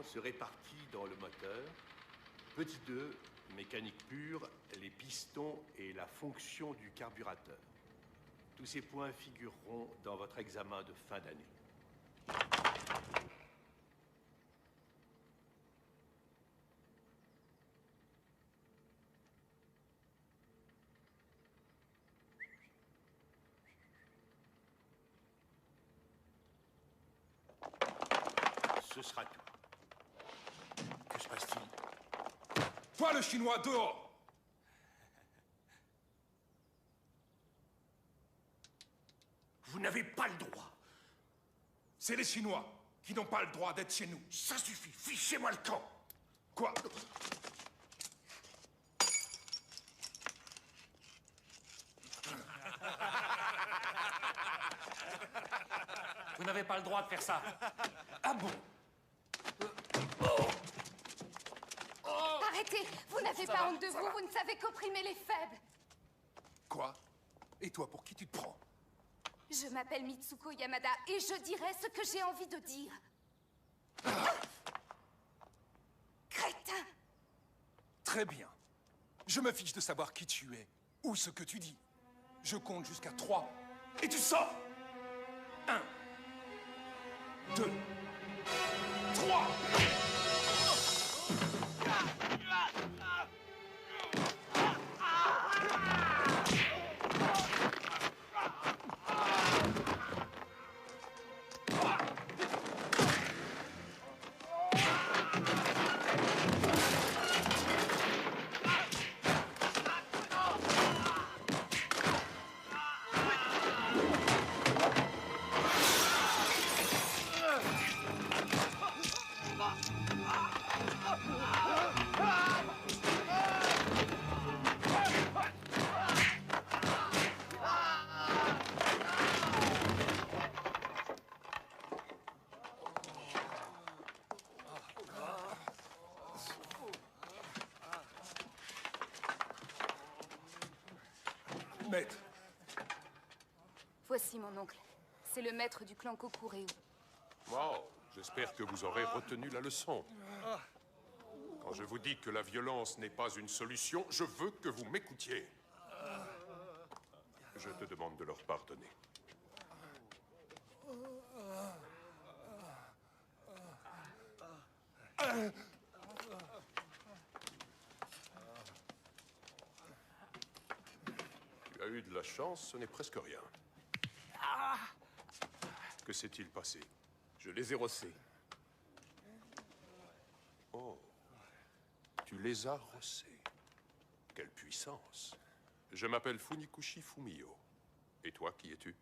se répartit dans le moteur. Petit 2, mécanique pure, les pistons et la fonction du carburateur. Tous ces points figureront dans votre examen de fin d'année. Ce sera tout. Que se passe-t-il? Toi, le Chinois, dehors! Vous n'avez pas le droit. C'est les Chinois qui n'ont pas le droit d'être chez nous. Ça suffit, fichez-moi le camp. Quoi? Vous n'avez pas le droit de faire ça. Ah bon? Arrêtez! Vous n'avez pas honte de vous, vous ne savez qu'opprimer les faibles. Quoi? Et toi, pour qui tu te prends? Je m'appelle Mitsuko Yamada et je dirai ce que j'ai envie de dire. Crétin! Très bien. Je me fiche de savoir qui tu es ou ce que tu dis. Je compte jusqu'à 3 et tu sors! 1, 2, 3! Maître. Voici mon oncle. C'est le maître du clan Kokureu. Wow, j'espère que vous aurez retenu la leçon. Quand je vous dis que la violence n'est pas une solution, je veux que vous m'écoutiez. Je te demande de leur pardonner. Tu as eu de la chance, ce n'est presque rien. Que s'est-il passé? Je les ai rossés. Oh, tu les as rossés. Quelle puissance. Je m'appelle Funikushi Fumio. Et toi, qui es-tu?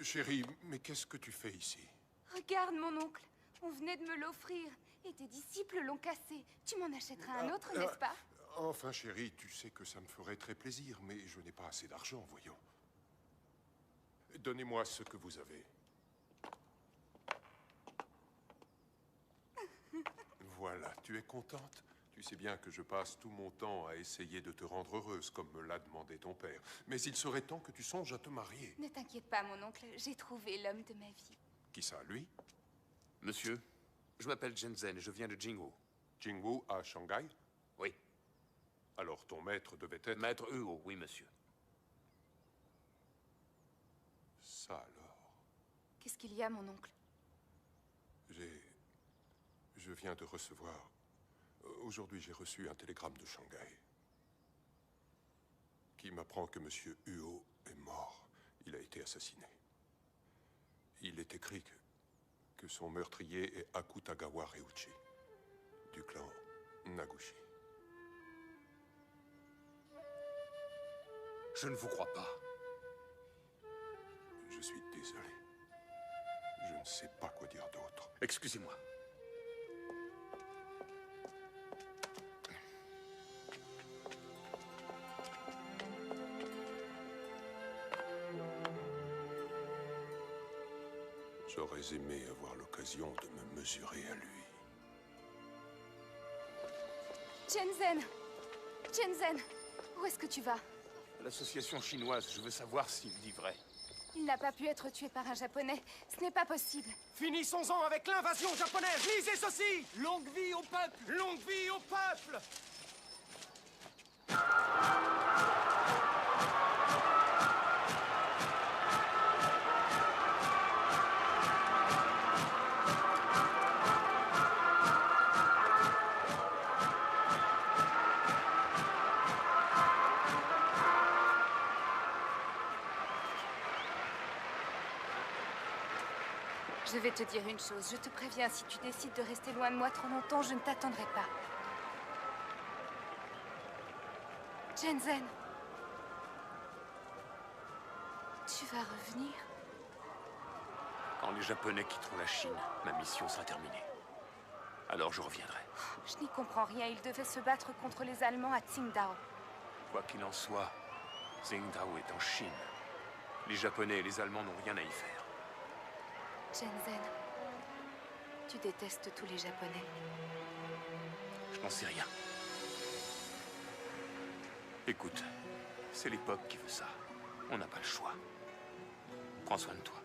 Chérie, mais qu'est-ce que tu fais ici? Regarde mon oncle. On venait de me l'offrir. Et tes disciples l'ont cassé. Tu m'en achèteras un autre, n'est-ce pas? Enfin, chérie, tu sais que ça me ferait très plaisir, mais je n'ai pas assez d'argent, voyons. Donnez-moi ce que vous avez. Voilà, tu es contente? Tu sais bien que je passe tout mon temps à essayer de te rendre heureuse, comme me l'a demandé ton père. Mais il serait temps que tu songes à te marier. Ne t'inquiète pas, mon oncle. J'ai trouvé l'homme de ma vie. Qui ça, lui? Monsieur, je m'appelle Shenzhen et je viens de Jingwu. Jingwu à Shanghai? Oui. Alors ton maître devait être... Maître Huo, oui, monsieur. Ça alors... Qu'est-ce qu'il y a, mon oncle? Je viens de recevoir... Aujourd'hui, j'ai reçu un télégramme de Shanghai qui m'apprend que Monsieur Huo est mort. Il a été assassiné. Il est écrit que son meurtrier est Akutagawa Ryuichi, du clan Nagushi. Je ne vous crois pas. Je suis désolé. Je ne sais pas quoi dire d'autre. Excusez-moi. J'aurais aimé avoir l'occasion de me mesurer à lui. Shenzhen! Shenzhen! Où est-ce que tu vas? L'association chinoise, je veux savoir s'il dit vrai. Il n'a pas pu être tué par un Japonais. Ce n'est pas possible. Finissons-en avec l'invasion japonaise. Lisez ceci. Longue vie au peuple. Longue vie au peuple. Je vais te dire une chose. Je te préviens, si tu décides de rester loin de moi trop longtemps, je ne t'attendrai pas. Shenzhen. Tu vas revenir? Quand les Japonais quitteront la Chine, ma mission sera terminée. Alors je reviendrai. Je n'y comprends rien. Ils devaient se battre contre les Allemands à Tsingtao. Quoi qu'il en soit, Tsingtao est en Chine. Les Japonais et les Allemands n'ont rien à y faire. Shenzhen, tu détestes tous les Japonais. Je n'en sais rien. Écoute, c'est l'époque qui veut ça. On n'a pas le choix. Prends soin de toi.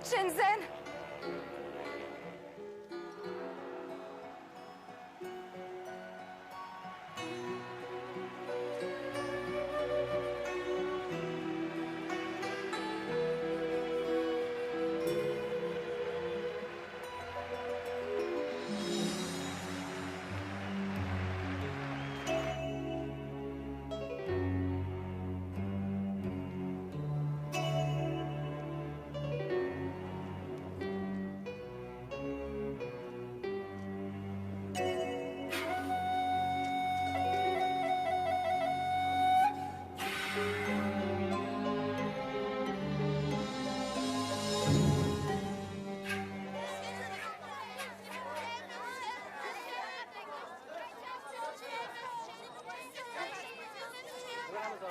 Shenzhen!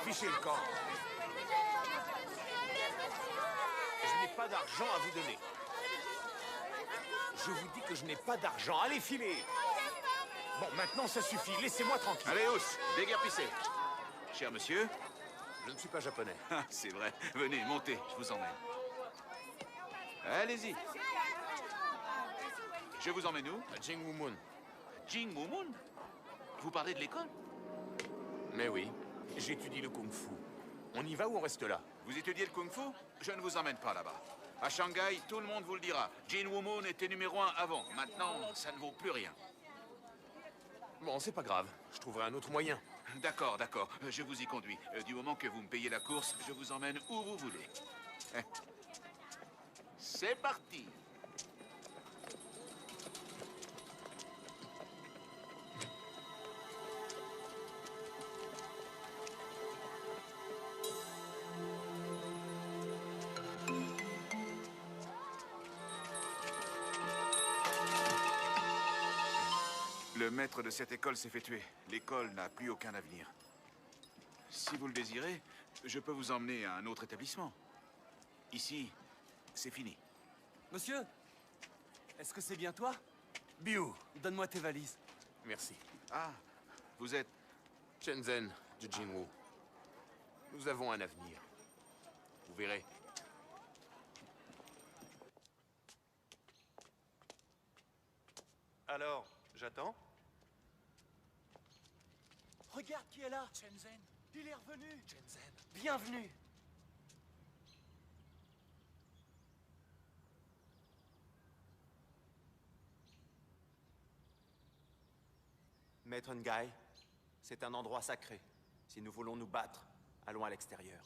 Fichez le camp. Je n'ai pas d'argent à vous donner. Je vous dis que je n'ai pas d'argent. Allez, filez. Bon, maintenant, ça suffit. Laissez-moi tranquille. Allez, hausse, déguerpissez. Cher monsieur. Je ne suis pas japonais. Ah, c'est vrai. Venez, montez, je vous emmène. Allez-y. Je vous emmène où? À Jingwumun. Jingwumun? Vous parlez de l'école? Mais oui, j'étudie le kung-fu. On y va ou on reste là? Vous étudiez le kung-fu? Je ne vous emmène pas là-bas. À Shanghai, tout le monde vous le dira. Jingwumun était numéro 1 avant. Maintenant, ça ne vaut plus rien. Bon, c'est pas grave. Je trouverai un autre moyen. D'accord, d'accord. Je vous y conduis. Du moment que vous me payez la course, je vous emmène où vous voulez. C'est parti. Le maître de cette école s'est fait tuer. L'école n'a plus aucun avenir. Si vous le désirez, je peux vous emmener à un autre établissement. Ici, c'est fini. Monsieur, est-ce que c'est bien toi? Biou, donne-moi tes valises. Merci. Ah, vous êtes... Shenzhen de Jinwu. Nous avons un avenir. Vous verrez. Alors, j'attends? Regarde qui est là, Shenzhen. Il est revenu. Shenzhen. Bienvenue. Maître Ngai, c'est un endroit sacré. Si nous voulons nous battre, allons à l'extérieur.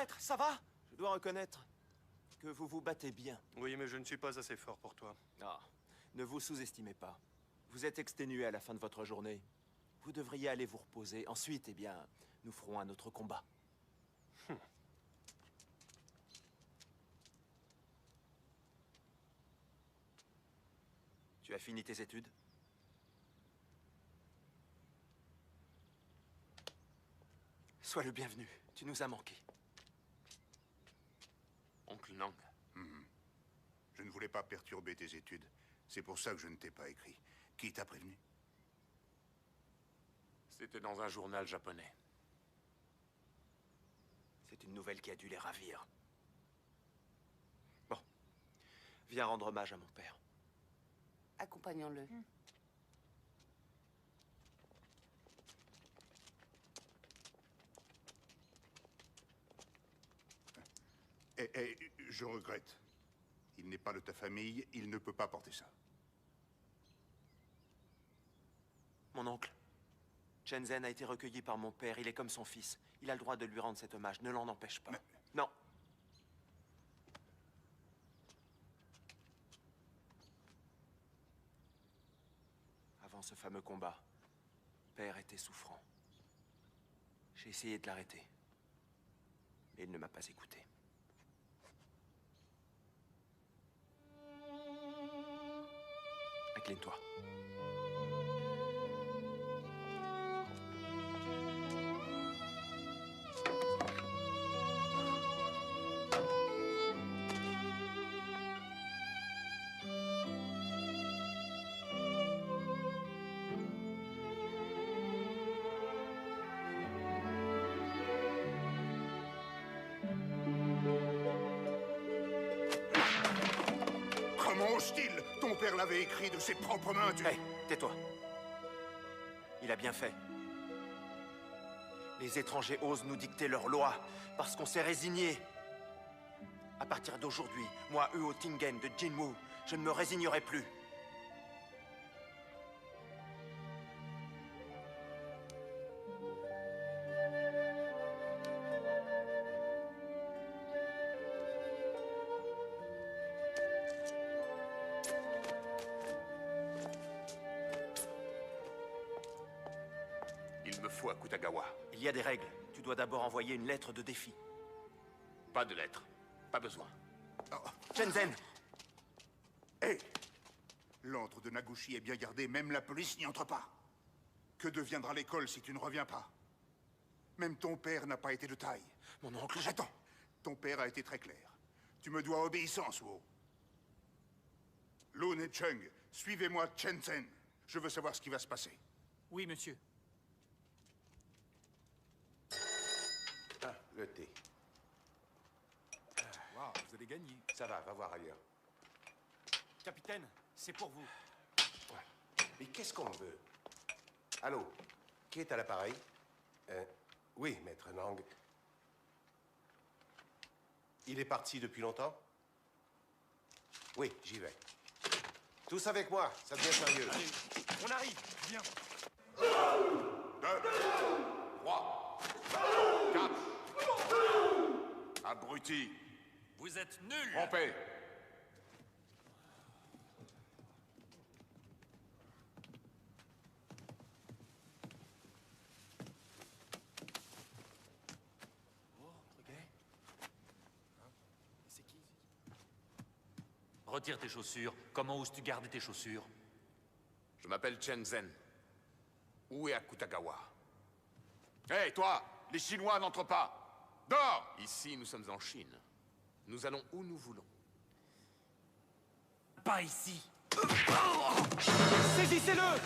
maître, ça va? Je dois reconnaître que vous vous battez bien. Oui, mais je ne suis pas assez fort pour toi. Ah, ne vous sous-estimez pas. Vous êtes exténué à la fin de votre journée. Vous devriez aller vous reposer. Ensuite, eh bien, nous ferons un autre combat. Tu as fini tes études? Sois le bienvenu. Tu nous as manqué. Oncle Nang. Je ne voulais pas perturber tes études. C'est pour ça que je ne t'ai pas écrit. Qui t'a prévenu? C'était dans un journal japonais. C'est une nouvelle qui a dû les ravir. Bon. Viens rendre hommage à mon père. Accompagnons-le. Je regrette. Il n'est pas de ta famille, il ne peut pas porter ça. Mon oncle, Chen Zhen a été recueilli par mon père. Il est comme son fils. Il a le droit de lui rendre cet hommage. Ne l'en empêche pas. Non. Avant ce fameux combat, père était souffrant. J'ai essayé de l'arrêter. Mais il ne m'a pas écouté. Incline-toi. Comment ose-t-il? Ton père l'avait écrit de ses propres mains, tu... Hé, tais-toi. Il a bien fait. Les étrangers osent nous dicter leurs lois parce qu'on s'est résigné. À partir d'aujourd'hui, moi, Huo Tingen de Jinwu, je ne me résignerai plus. Il me faut Akutagawa. Il y a des règles. Tu dois d'abord envoyer une lettre de défi. Pas de lettre. Pas besoin. Chen Zhen! Hé! L'antre de Nagushi est bien gardé, même la police n'y entre pas. Que deviendra l'école si tu ne reviens pas? Même ton père n'a pas été de taille. Mon oncle... Attends! Ton père a été très clair. Tu me dois obéissance, Wu. Lun et Chung, suivez-moi Chen Zhen. Je veux savoir ce qui va se passer. Oui, monsieur. Ah, le thé. Waouh, vous allez gagner. Ça va voir ailleurs. Capitaine, c'est pour vous. Mais qu'est-ce qu'on veut? Allô? Qui est à l'appareil? Oui, maître Nang. Il est parti depuis longtemps? Oui, j'y vais. Tous avec moi, ça devient sérieux. Allez, on arrive. Viens. 2, 3, 4. Abruti. Vous êtes nuls. Trompé. Retire tes chaussures. Comment oses-tu garder tes chaussures? Je m'appelle Chen Zhen. Où est Akutagawa? Hé, toi! Les Chinois n'entrent pas! Dors! Ici, nous sommes en Chine. Nous allons où nous voulons. Pas ici. Saisissez-le!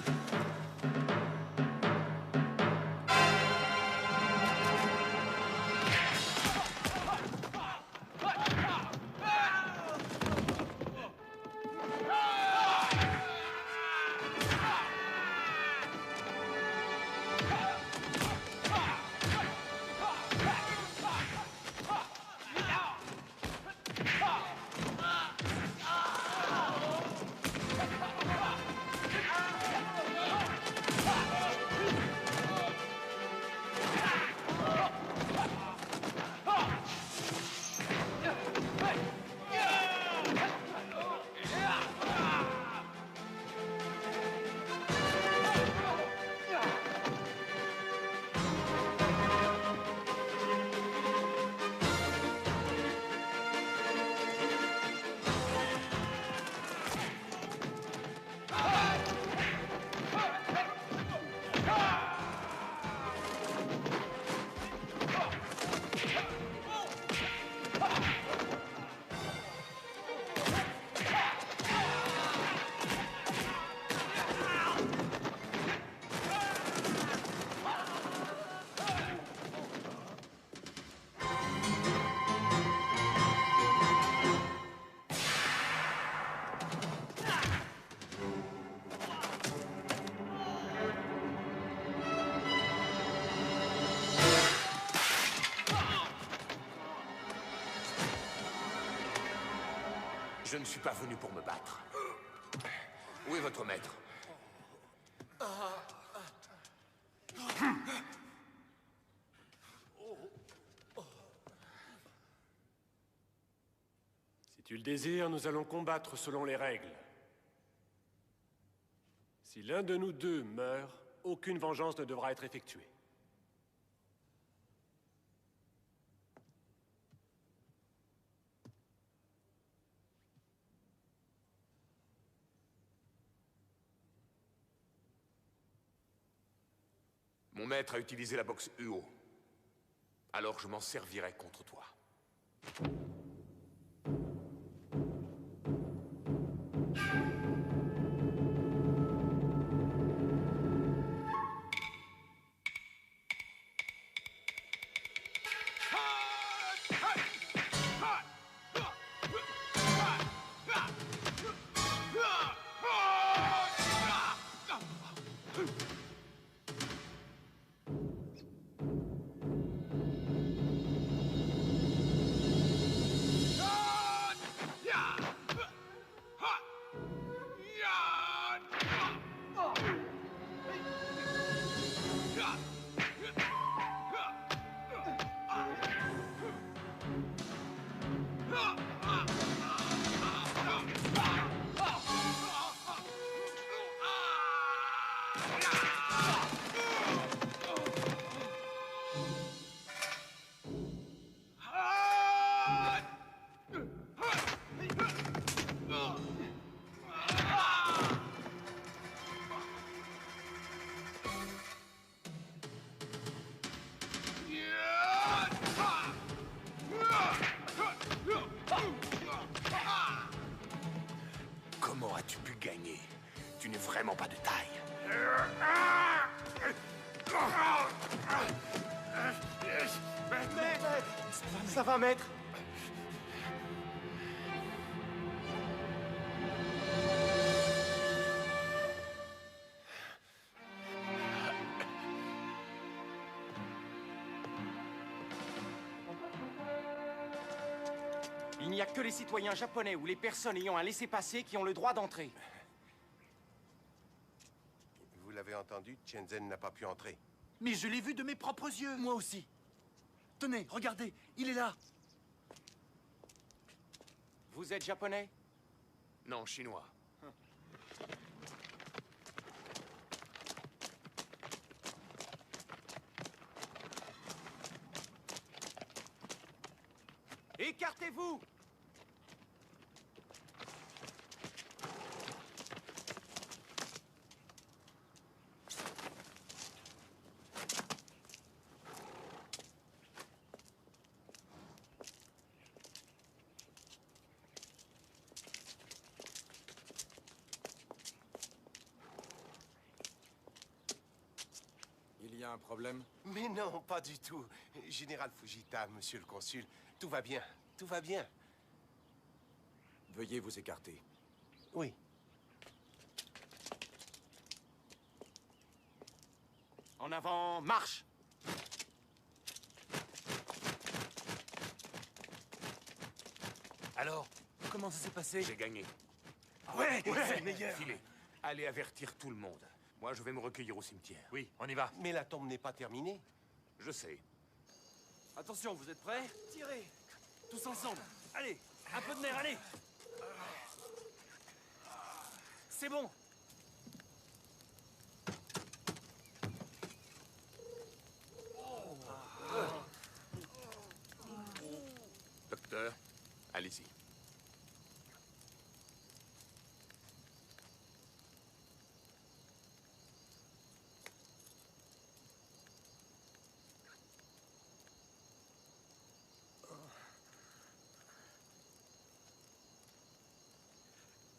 Je ne suis pas venu pour me battre. Où est votre maître? Si tu le désires, nous allons combattre selon les règles. Si l'un de nous deux meurt, aucune vengeance ne devra être effectuée. Mon maître a utilisé la boxe Uo. Alors je m'en servirai contre toi. Comment as-tu pu gagner? Tu n'es vraiment pas de taille. Ça va, maître? Il n'y a que les citoyens japonais ou les personnes ayant un laissez-passer qui ont le droit d'entrer. Vous l'avez entendu, Shenzhen n'a pas pu entrer. Mais je l'ai vu de mes propres yeux. Moi aussi. Tenez, regardez, il est là. Vous êtes japonais? Non, chinois. Écartez-vous! Il y a un problème? Mais non, pas du tout. Général Fujita, monsieur le consul, tout va bien, tout va bien. Veuillez vous écarter. Oui. En avant, marche! Alors, comment ça s'est passé? J'ai gagné. Ouais, c'est le meilleur. Filez. Allez avertir tout le monde. Moi, je vais me recueillir au cimetière. Oui, on y va. Mais la tombe n'est pas terminée. Je sais. Attention, vous êtes prêts? Tirez! Tous ensemble. Allez, un peu de nerf, allez! C'est bon! Docteur, allez-y.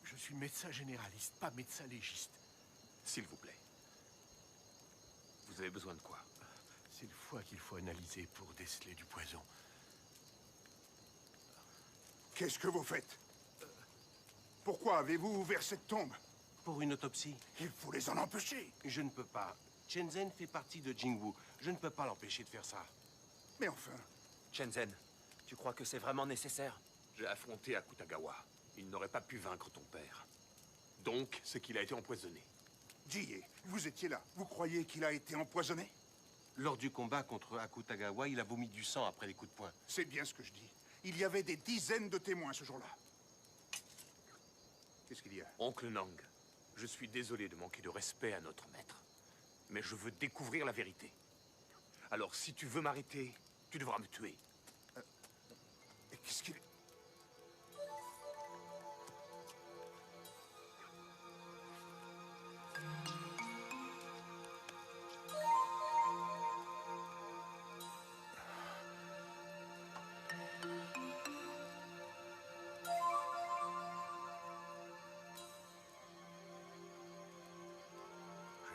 Je suis médecin généraliste, pas médecin légiste. S'il vous plaît. Vous avez besoin de quoi? C'est le foie qu'il faut analyser pour déceler du poison. Qu'est-ce que vous faites? Pourquoi avez-vous ouvert cette tombe? Pour une autopsie. Il faut les en empêcher. Je ne peux pas. Shenzhen fait partie de Jingwu. Je ne peux pas l'empêcher de faire ça. Mais enfin... Shenzhen, tu crois que c'est vraiment nécessaire? J'ai affronté Akutagawa. Il n'aurait pas pu vaincre ton père. Donc, c'est qu'il a été empoisonné. Jie, vous étiez là. Vous croyez qu'il a été empoisonné? Lors du combat contre Akutagawa, il a vomi du sang après les coups de poing. C'est bien ce que je dis. Il y avait des dizaines de témoins ce jour-là. Qu'est-ce qu'il y a? Oncle Nang, je suis désolé de manquer de respect à notre maître. Mais je veux découvrir la vérité. Alors, si tu veux m'arrêter, tu devras me tuer. Qu'est-ce qu'il est?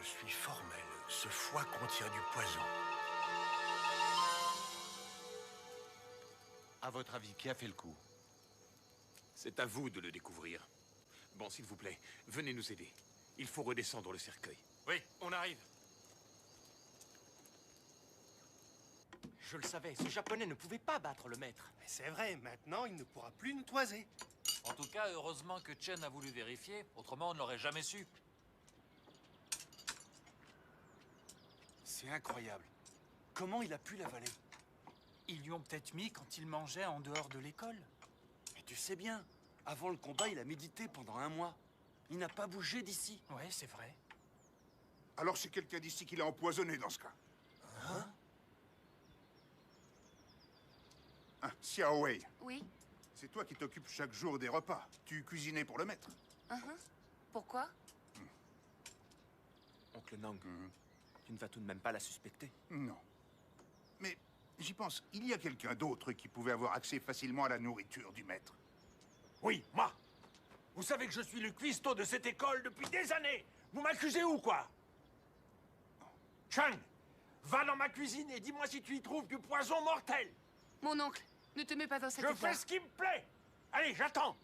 Je suis formel. Ce foie contient du poison. À votre avis, qui a fait le coup? C'est à vous de le découvrir. Bon, s'il vous plaît, venez nous aider. Il faut redescendre le cercueil. Oui, on arrive. Je le savais, ce japonais ne pouvait pas battre le maître. Mais c'est vrai, maintenant il ne pourra plus nous toiser. En tout cas, heureusement que Chen a voulu vérifier, autrement on ne l'aurait jamais su. C'est incroyable. Comment il a pu l'avaler? Ils lui ont peut-être mis quand il mangeait en dehors de l'école. Mais tu sais bien, avant le combat, il a médité pendant 1 mois. Il n'a pas bougé d'ici. Ouais, c'est vrai. Alors c'est quelqu'un d'ici qui l'a empoisonné dans ce cas. Hein? Xiao Wei. Oui. C'est toi qui t'occupes chaque jour des repas. Tu cuisinais pour le maître. Pourquoi? Oncle Nang, tu ne vas tout de même pas la suspecter? Non. Mais j'y pense, il y a quelqu'un d'autre qui pouvait avoir accès facilement à la nourriture du maître. Oui, moi. Vous savez que je suis le cuistot de cette école depuis des années. Vous m'accusez ou quoi? Chang, va dans ma cuisine et dis-moi si tu y trouves du poison mortel. Mon oncle, ne te mets pas dans cette Je état. fais ce qui me plaît. Allez, j'attends.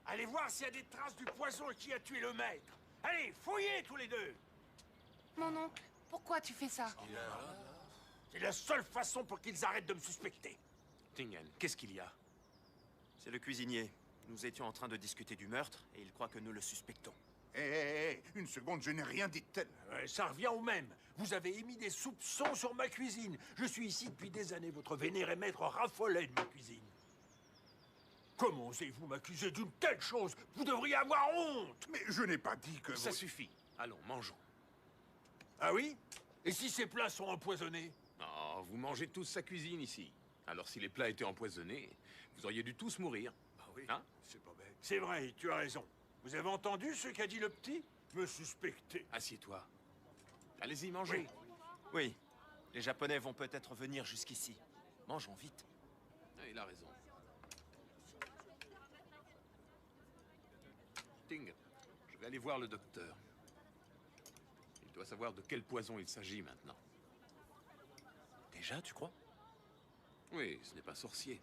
Allez voir s'il y a des traces du poison et qui a tué le maître. Allez, fouillez tous les deux. Mon oncle, pourquoi tu fais ça? C'est la seule façon pour qu'ils arrêtent de me suspecter. Tingen, qu'est-ce qu'il y a? C'est le cuisinier. Nous étions en train de discuter du meurtre et il croit que nous le suspectons. Hé, une seconde, je n'ai rien dit de tel. Ça revient au même. Vous avez émis des soupçons sur ma cuisine. Je suis ici depuis des années. Votre vénéré maître raffolait de ma cuisine. Comment osez-vous m'accuser d'une telle chose? Vous devriez avoir honte. Mais je n'ai pas dit que... Ça suffit. Allons, mangeons. Ah oui? Et si ces plats sont empoisonnés? Oh, vous mangez tous sa cuisine ici. Alors si les plats étaient empoisonnés, vous auriez dû tous mourir. Ah oui, hein? C'est pas bête. C'est vrai, tu as raison. Vous avez entendu ce qu'a dit le petit? Me suspecter. Assieds-toi. Allez-y, mangez. Oui, les Japonais vont peut-être venir jusqu'ici. Mangeons vite. Ah, il a raison. Ting, je vais aller voir le docteur. Il doit savoir de quel poison il s'agit maintenant. Déjà, tu crois? Oui, ce n'est pas sorcier.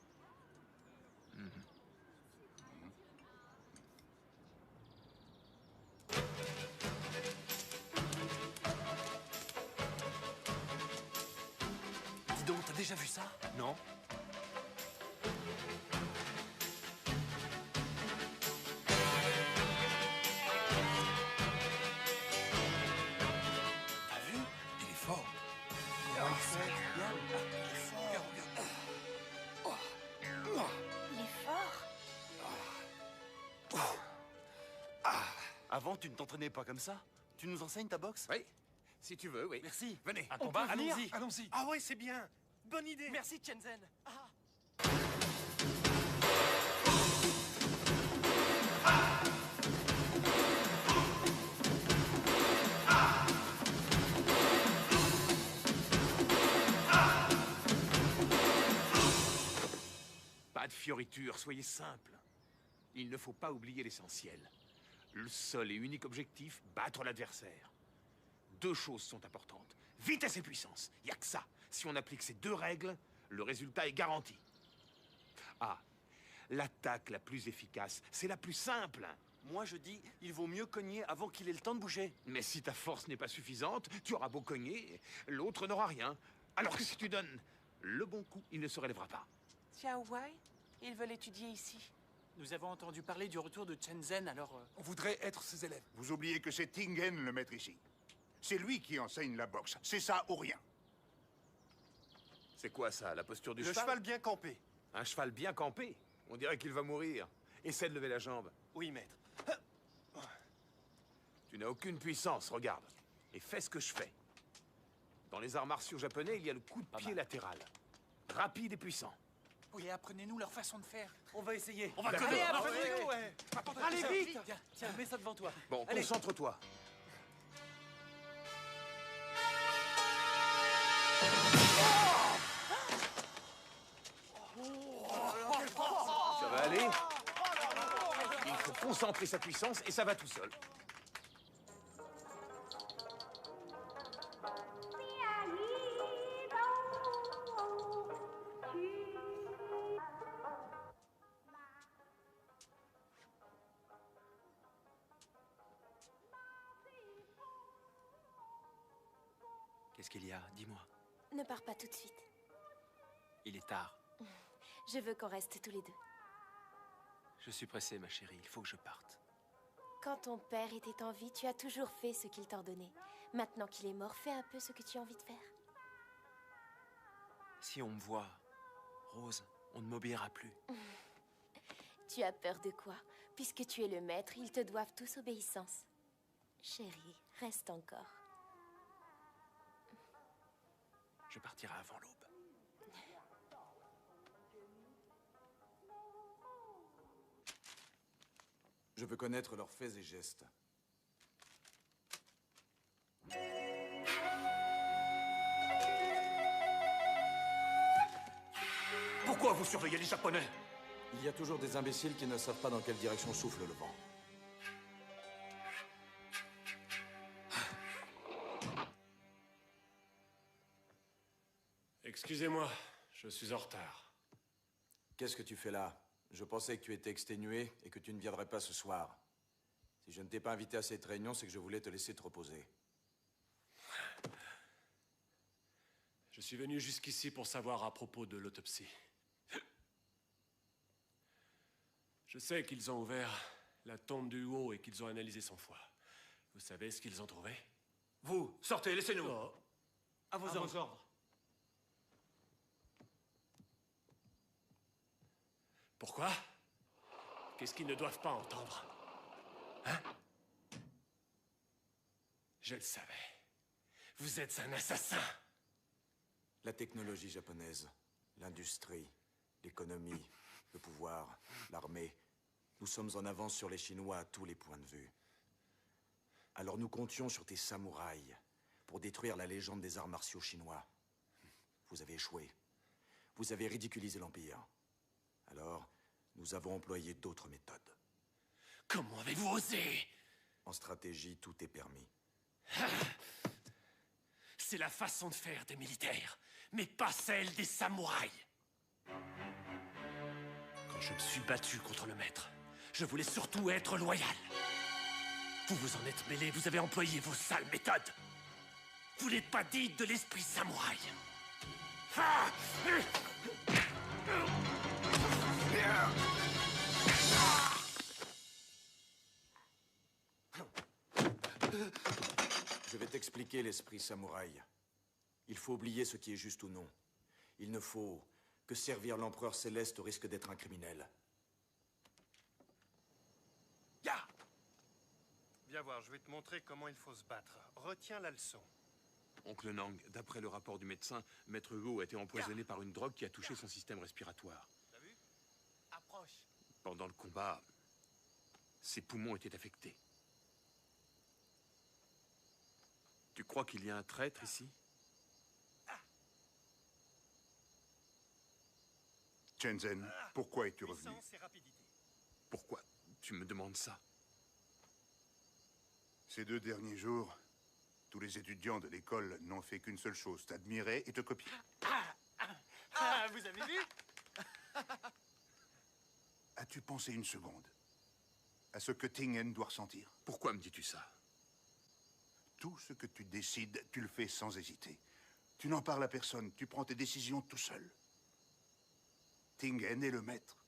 Dis donc, t'as déjà vu ça? Non. T'as vu? Il est fort. Il est fort. Avant, tu ne t'entraînais pas comme ça? Tu nous enseignes ta boxe? Oui, si tu veux, oui. Merci. Venez. Un combat, Allons-y. allons-y. Ah ouais, c'est bien. Bonne idée. Merci, Shenzhen. Pas de fioritures, soyez simple. Il ne faut pas oublier l'essentiel. Le seul et unique objectif, battre l'adversaire. 2 choses sont importantes. Vitesse et puissance. Il n'y a que ça. Si on applique ces 2 règles, le résultat est garanti. Ah, l'attaque la plus efficace, c'est la plus simple. Moi, je dis, il vaut mieux cogner avant qu'il ait le temps de bouger. Mais si ta force n'est pas suffisante, tu auras beau cogner, l'autre n'aura rien. Alors que si tu donnes le bon coup, il ne se relèvera pas. Xiao Wei, ils veulent étudier ici. Nous avons entendu parler du retour de Shenzhen, alors... On voudrait être ses élèves. Vous oubliez que c'est Tingen le maître ici. C'est lui qui enseigne la boxe. C'est ça ou rien. C'est quoi ça, la posture du Le cheval? cheval bien campé. Un cheval bien campé? On dirait qu'il va mourir. Essaie de lever la jambe. Oui, maître. Tu n'as aucune puissance, regarde. Et fais ce que je fais. Dans les arts martiaux japonais, il y a le coup de pied latéral. Rapide et puissant. Oui, apprenez-nous leur façon de faire. On va essayer. On va Allez, connaître. apprenez-nous, ouais. Allez, vite. Tiens, mets ça devant toi. Bon, Allez. concentre-toi. Ça va aller? Il faut concentrer sa puissance et ça va tout seul. Qu'est-ce qu'il y a? Dis-moi. Ne pars pas tout de suite. Il est tard. Je veux qu'on reste tous les deux. Je suis pressé, ma chérie. Il faut que je parte. Quand ton père était en vie, tu as toujours fait ce qu'il t'ordonnait. Maintenant qu'il est mort, fais un peu ce que tu as envie de faire. Si on me voit, Rose, on ne m'obéira plus. Tu as peur de quoi? Puisque tu es le maître, ils te doivent tous obéissance. Chérie, reste encore. Je partirai avant l'aube. Je veux connaître leurs faits et gestes. Pourquoi vous surveillez les Japonais? Il y a toujours des imbéciles qui ne savent pas dans quelle direction souffle le vent. Excusez-moi, je suis en retard. Qu'est-ce que tu fais là? Je pensais que tu étais exténué et que tu ne viendrais pas ce soir. Si je ne t'ai pas invité à cette réunion, c'est que je voulais te laisser te reposer. Je suis venu jusqu'ici pour savoir à propos de l'autopsie. Je sais qu'ils ont ouvert la tombe du Huo et qu'ils ont analysé son foie. Vous savez ce qu'ils ont trouvé? Vous, sortez, laissez-nous. Oh. À vos ordres. Pourquoi? Qu'est-ce qu'ils ne doivent pas entendre? Hein? Je le savais. Vous êtes un assassin. La technologie japonaise, l'industrie, l'économie, le pouvoir, l'armée. Nous sommes en avance sur les Chinois à tous les points de vue. Alors nous comptions sur tes samouraïs pour détruire la légende des arts martiaux chinois. Vous avez échoué. Vous avez ridiculisé l'Empire. Alors, nous avons employé d'autres méthodes. Comment avez-vous osé? En stratégie, tout est permis. C'est la façon de faire des militaires, mais pas celle des samouraïs. Quand je me suis battu contre le maître, je voulais surtout être loyal. Vous vous en êtes mêlé, vous avez employé vos sales méthodes. Vous n'êtes pas digne de l'esprit samouraï. Ah! Je vais t'expliquer l'esprit samouraï. Il faut oublier ce qui est juste ou non. Il ne faut que servir l'empereur céleste au risque d'être un criminel. Ya! Viens voir, je vais te montrer comment il faut se battre. Retiens la leçon. Oncle Nang, d'après le rapport du médecin, Maître Hugo a été empoisonné par une drogue qui a touché son système respiratoire. T'as vu? Approche. Pendant le combat, ses poumons étaient affectés. Tu crois qu'il y a un traître ici? Shenzhen, pourquoi es-tu revenu? Pourquoi tu me demandes ça? Ces 2 derniers jours, tous les étudiants de l'école n'ont fait qu'une seule chose, t'admirer et te copier. Ah, vous avez vu? As-tu pensé une seconde à ce que Tingen doit ressentir? Pourquoi me dis-tu ça? Tout ce que tu décides, tu le fais sans hésiter. Tu n'en parles à personne, tu prends tes décisions tout seul. Tingen est le maître.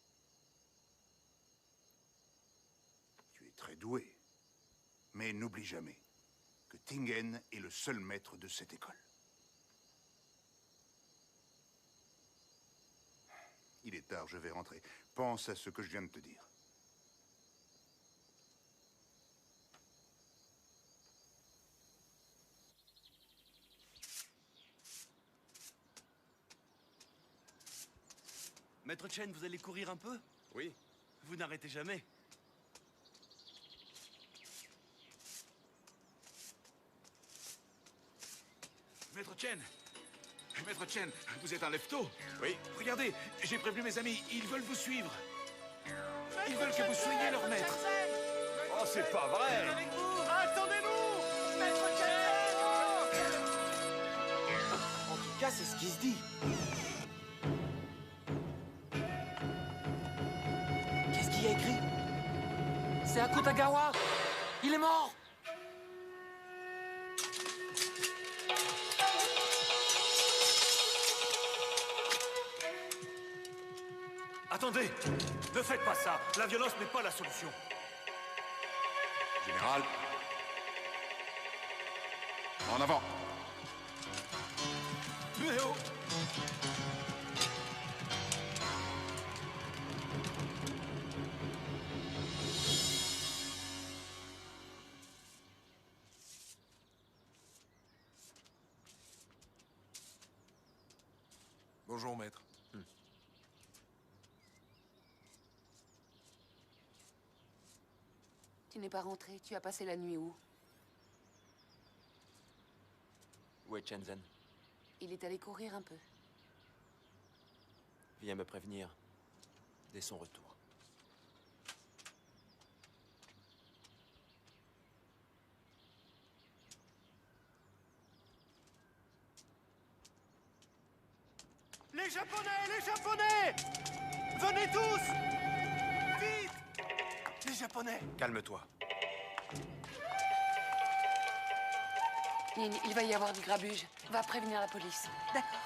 très doué. Mais n'oublie jamais que Tingen est le seul maître de cette école. Il est tard, je vais rentrer. Pense à ce que je viens de te dire. Maître Chen, vous allez courir un peu? Oui. Vous n'arrêtez jamais. Maître Chen! Maître Chen, vous êtes un lefto? Oui. Regardez, j'ai prévenu mes amis, ils veulent vous suivre. Ils veulent que vous soyez leur maître. Oh, c'est pas vrai! Attendez-nous! Maître Chen! En tout cas, c'est ce qui se dit. Qu'est-ce qu'il y a écrit? C'est Akutagawa! Il est mort! Attendez! Ne faites pas ça! La violence n'est pas la solution. Général. En avant. Mais oh! Bonjour, maître. Tu n'es pas rentré. Tu as passé la nuit où? Où est Shenzhen? Il est allé courir un peu. Viens me prévenir dès son retour. Les Japonais! Les Japonais! Venez tous! Vite! Les Japonais! Calme-toi. Nin, il va y avoir du grabuge. Va prévenir la police. D'accord.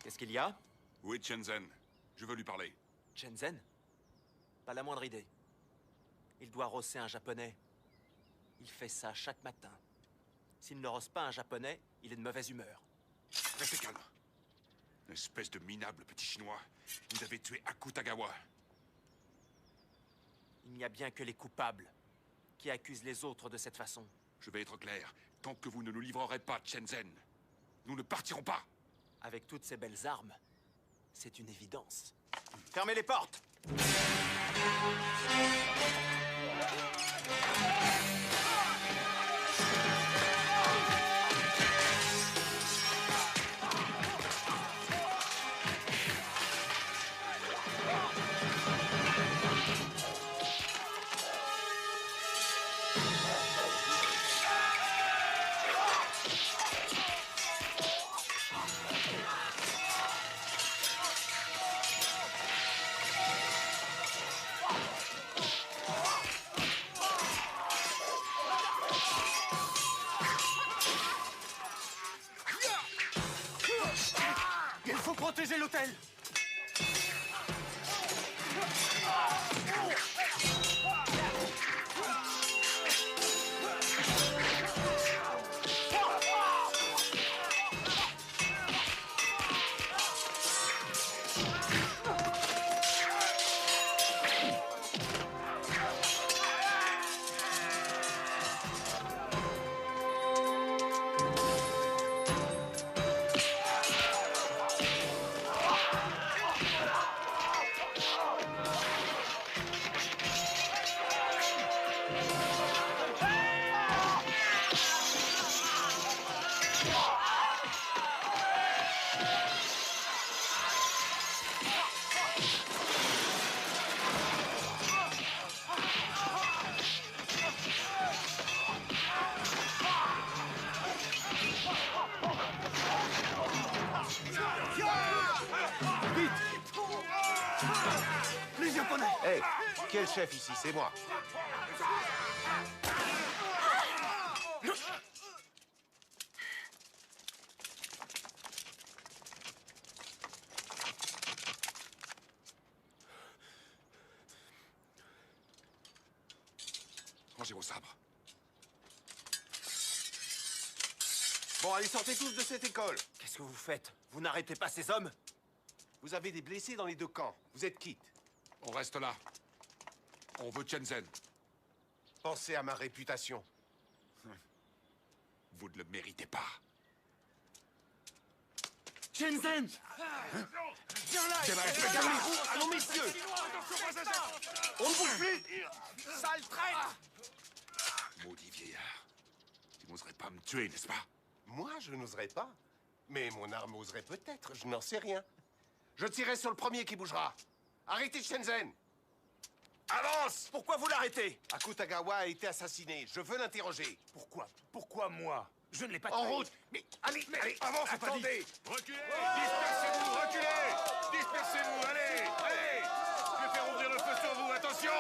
Qu'est-ce qu'il y a? Où est Shenzhen? Je veux lui parler. Shenzhen? Pas la moindre idée. Il doit rosser un japonais. Il fait ça chaque matin. S'il ne rosse pas un japonais, il est de mauvaise humeur. Restez calme. Espèce de minable petit chinois. Vous avez tué Akutagawa. Il n'y a bien que les coupables qui accusent les autres de cette façon. Je vais être clair. Tant que vous ne nous livrerez pas Shenzhen, nous ne partirons pas. Avec toutes ces belles armes, c'est une évidence. Fermez les portes! Il faut protéger l'hôtel! Les Japonais! Hé, quel chef ici? C'est moi. Rangez vos sabres. Bon, allez, sortez tous de cette école. Qu'est-ce que vous faites? Vous n'arrêtez pas ces hommes? Vous avez des blessés dans les deux camps. Vous êtes quittes. On reste là. On veut Shenzhen. Pensez à ma réputation. Vous ne le méritez pas. Shenzhen! Viens là! Calmez-vous! Allons, messieurs! On ne bouge plus! Sale traître! Maudit vieillard. Tu n'oserais pas me tuer, n'est-ce pas? Moi, je n'oserais pas. Mais mon arme oserait peut-être, je n'en sais rien. Je tirerai sur le premier qui bougera. Arrêtez Shenzhen! Avance! Pourquoi vous l'arrêtez? Akutagawa a été assassiné. Je veux l'interroger. Pourquoi? Pourquoi moi? Je ne l'ai pas En tué. route! Mais allez, avance, attendez! Reculez! Dispersez-vous, reculez! Dispersez-vous, allez! Allez! Je vais faire ouvrir le feu sur vous, attention!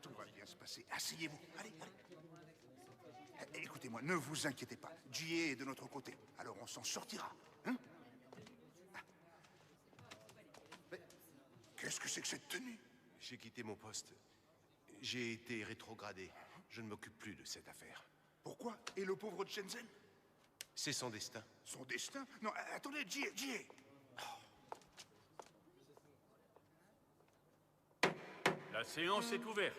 Tout va bien se passer. Asseyez-vous. Allez. Écoutez-moi, ne vous inquiétez pas. Jie est de notre côté. Alors on s'en sortira. Hein? Mais qu'est-ce que c'est que cette tenue? J'ai quitté mon poste. J'ai été rétrogradé. Je ne m'occupe plus de cette affaire. Pourquoi? Et le pauvre Shenzhen? C'est son destin. Son destin? Non, attendez, Jie. La séance est ouverte.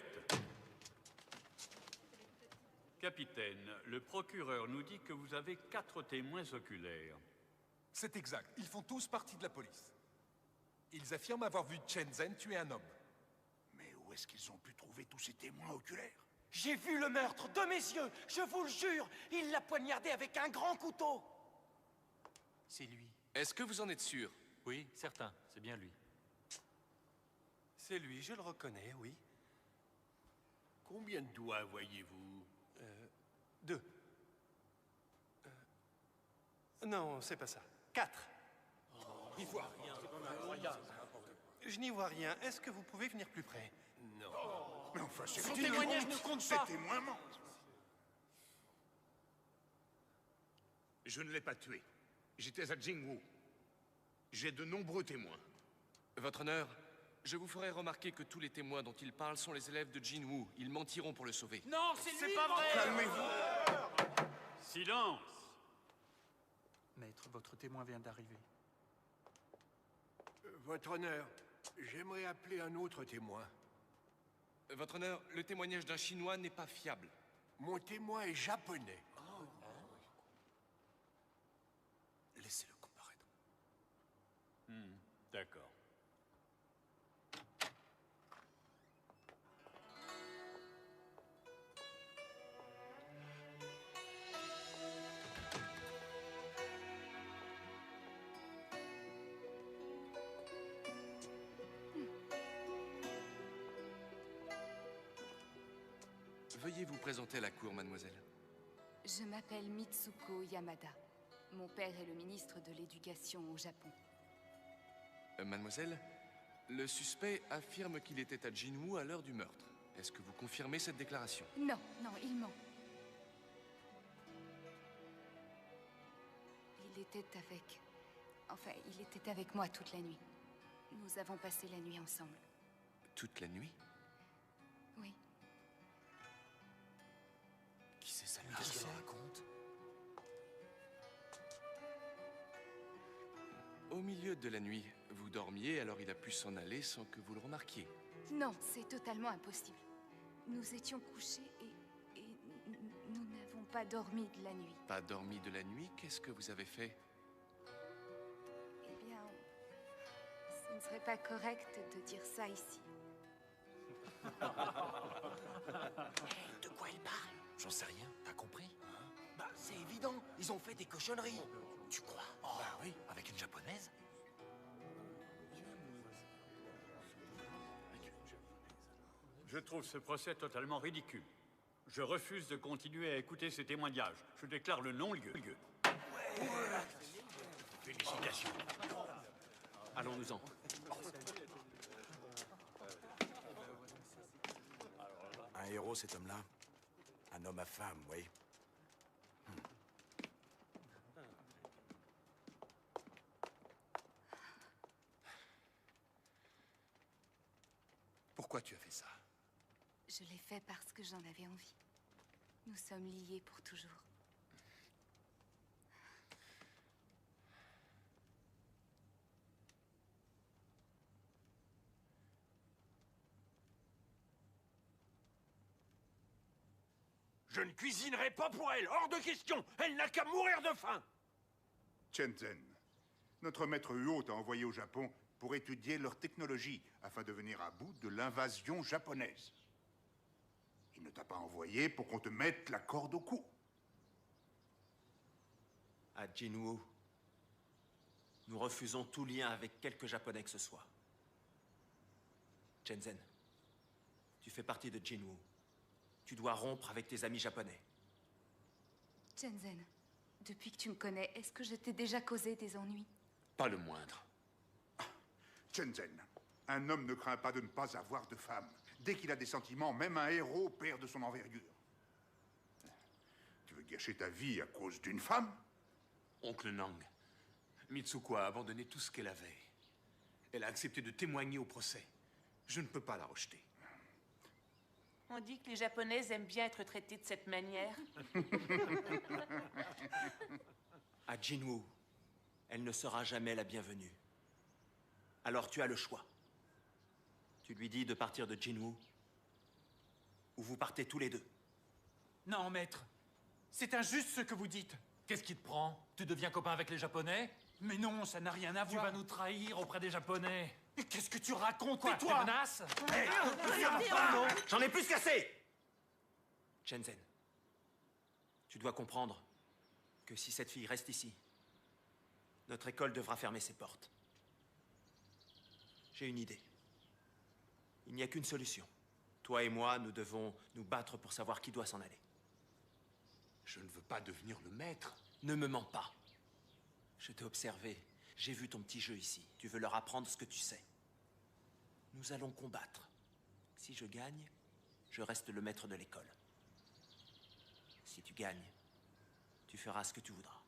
Capitaine, le procureur nous dit que vous avez 4 témoins oculaires. C'est exact. Ils font tous partie de la police. Ils affirment avoir vu Shenzhen tuer un homme. Mais où est-ce qu'ils ont pu trouver tous ces témoins oculaires? J'ai vu le meurtre de mes yeux, je vous le jure. Il l'a poignardé avec un grand couteau. C'est lui. Est-ce que vous en êtes sûr? Oui, certain, c'est bien lui. C'est lui, je le reconnais, oui. Combien de doigts voyez-vous? 2. Non, c'est pas ça. 4. Il voit rien. Je n'y vois rien. Est-ce que vous pouvez venir plus près? Non. Mais enfin, c'est Son témoignage ne compte pas. Ces témoins mentent. Je ne l'ai pas tué. J'étais à Jingwu. J'ai de nombreux témoins. Votre honneur, je vous ferai remarquer que tous les témoins dont il parle sont les élèves de Jinwoo. Ils mentiront pour le sauver. Non, c'est lui, pas vrai. Calmez-vous. Silence! Maître, votre témoin vient d'arriver. Votre honneur, j'aimerais appeler un autre témoin. Votre honneur, le témoignage d'un Chinois n'est pas fiable. Mon témoin est japonais. Laissez-le comparaître. D'accord. Veuillez vous présenter à la cour, mademoiselle. Je m'appelle Mitsuko Yamada. Mon père est le ministre de l'Éducation au Japon. Mademoiselle, le suspect affirme qu'il était à Jinwoo à l'heure du meurtre. Est-ce que vous confirmez cette déclaration? Non, il ment. Il était avec moi toute la nuit. Nous avons passé la nuit ensemble. Toute la nuit? Oui. Qui c'est ça? Qu'est-ce qu'elle raconte? Au milieu de la nuit, vous dormiez, alors il a pu s'en aller sans que vous le remarquiez. Non, c'est totalement impossible. Nous étions couchés et nous n'avons pas dormi de la nuit. Pas dormi de la nuit? Qu'est-ce que vous avez fait? Eh bien, ce ne serait pas correct de dire ça ici. De quoi il parle? J'en sais rien, t'as compris? Bah, c'est évident, ils ont fait des cochonneries. Tu crois? Bah oui, avec une japonaise? Je trouve ce procès totalement ridicule. Je refuse de continuer à écouter ces témoignages. Je déclare le non-lieu. Félicitations. Allons-nous-en. Un héros, cet homme-là. Un homme à femme, oui. Pourquoi tu as fait ça? Je l'ai fait parce que j'en avais envie. Nous sommes liés pour toujours. Je ne cuisinerai pas pour elle, hors de question. Elle n'a qu'à mourir de faim. Shenzhen, notre maître Huo t'a envoyé au Japon pour étudier leur technologie afin de venir à bout de l'invasion japonaise. Il ne t'a pas envoyé pour qu'on te mette la corde au cou. À Jinwu, nous refusons tout lien avec quelque Japonais que ce soit. Shenzhen, tu fais partie de Jinwu. Tu dois rompre avec tes amis japonais. Shenzhen, depuis que tu me connais, est-ce que je t'ai déjà causé des ennuis? Pas le moindre. Shenzhen, un homme ne craint pas de ne pas avoir de femme. Dès qu'il a des sentiments, même un héros perd de son envergure. Tu veux gâcher ta vie à cause d'une femme? Oncle Nang, Mitsuko a abandonné tout ce qu'elle avait. Elle a accepté de témoigner au procès. Je ne peux pas la rejeter. On dit que les Japonaises aiment bien être traitées de cette manière. À Jinwu, elle ne sera jamais la bienvenue. Alors tu as le choix. Tu lui dis de partir de Jinwu, ou vous partez tous les deux. Non, maître. C'est injuste ce que vous dites. Qu'est-ce qui te prend? Tu deviens copain avec les Japonais? Mais non, ça n'a rien à voir. Tu vas nous trahir auprès des Japonais. Mais qu'est-ce que tu racontes? Quoi, Tais-toi! Tu menaces? J'en ai plus qu'assez! Shenzhen, tu dois comprendre que si cette fille reste ici, notre école devra fermer ses portes. J'ai une idée. Il n'y a qu'une solution. Toi et moi, nous devons nous battre pour savoir qui doit s'en aller. Je ne veux pas devenir le maître. Ne me mens pas. Je t'ai observé. J'ai vu ton petit jeu ici. Tu veux leur apprendre ce que tu sais. Nous allons combattre. Si je gagne, je reste le maître de l'école. Si tu gagnes, tu feras ce que tu voudras.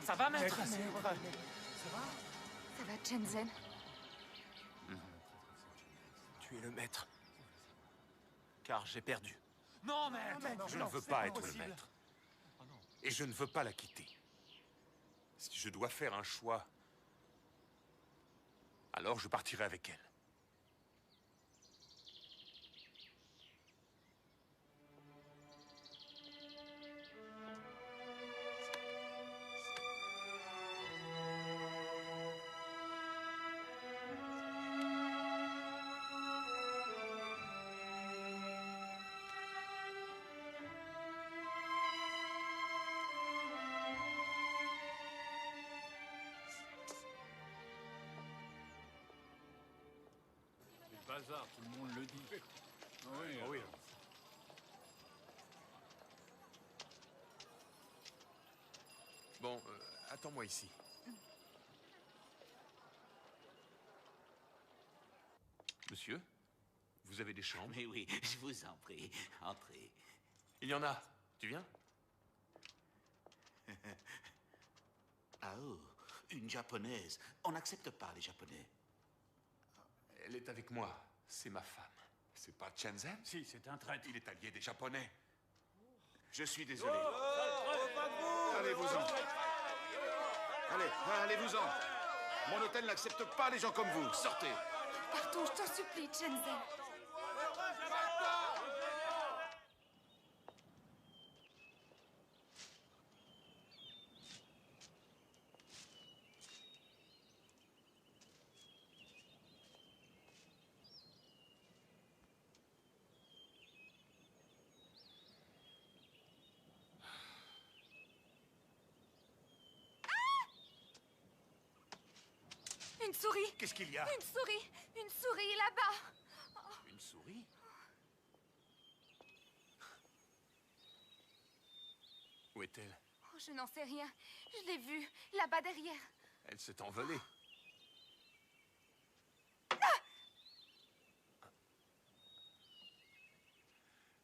Ça va, maître? Ça va, Shenzhen? Tu es le maître. Car j'ai perdu. Non, maître! Je ne veux pas être le maître. Et je ne veux pas la quitter. Si je dois faire un choix, alors je partirai avec elle. Bazar, tout le monde le dit. Oui, oui. Bon, attends-moi ici. Monsieur, vous avez des chambres? Mais oui, je vous en prie, entrez. Il y en a. Tu viens? Ah oh, une japonaise. On n'accepte pas les japonais. Elle est avec moi. C'est ma femme. C'est pas Shenzhen? Si, c'est un traître. Il est allié des Japonais. Je suis désolé. Oh, allez-vous-en. Allez-vous-en. Mon hôtel n'accepte pas les gens comme vous. Sortez. Partons, je t'en supplie, Shenzhen. Une souris! Qu'est-ce qu'il y a? Une souris là-bas! Une souris? Où est-elle? Oh, je n'en sais rien. Je l'ai vue, là-bas derrière. Elle s'est envolée.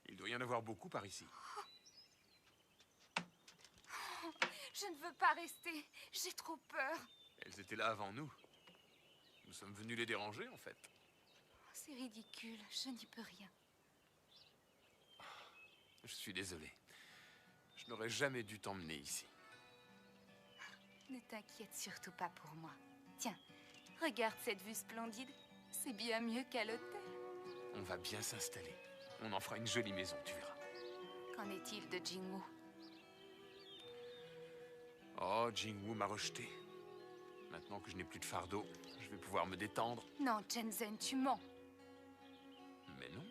Il doit y en avoir beaucoup par ici. Oh, je ne veux pas rester. J'ai trop peur. Elles étaient là avant nous. Nous sommes venus les déranger, en fait. C'est ridicule. Je n'y peux rien. Je suis désolé. Je n'aurais jamais dû t'emmener ici. Ne t'inquiète surtout pas pour moi. Tiens, regarde cette vue splendide. C'est bien mieux qu'à l'hôtel. On va bien s'installer. On en fera une jolie maison, tu verras. Qu'en est-il de Jingwoo? Oh, Jingwoo m'a rejeté. Maintenant que je n'ai plus de fardeau, je vais pouvoir me détendre. Non, Shenzhen, tu mens. Mais non.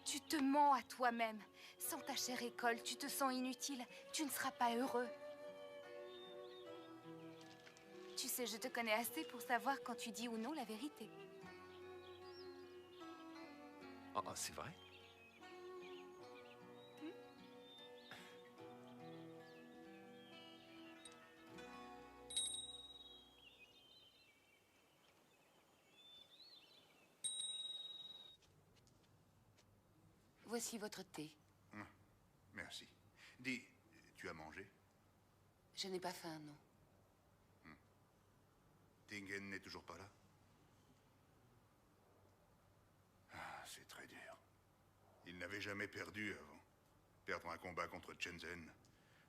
Tu te mens à toi-même. Sans ta chère école, tu te sens inutile. Tu ne seras pas heureux. Tu sais, je te connais assez pour savoir quand tu dis ou non la vérité. Oh, c'est vrai? Voici votre thé. Merci. Dis, tu as mangé? Je n'ai pas faim, non. Tingen n'est toujours pas là? Ah, c'est très dur. Il n'avait jamais perdu avant. Perdre un combat contre Shenzhen,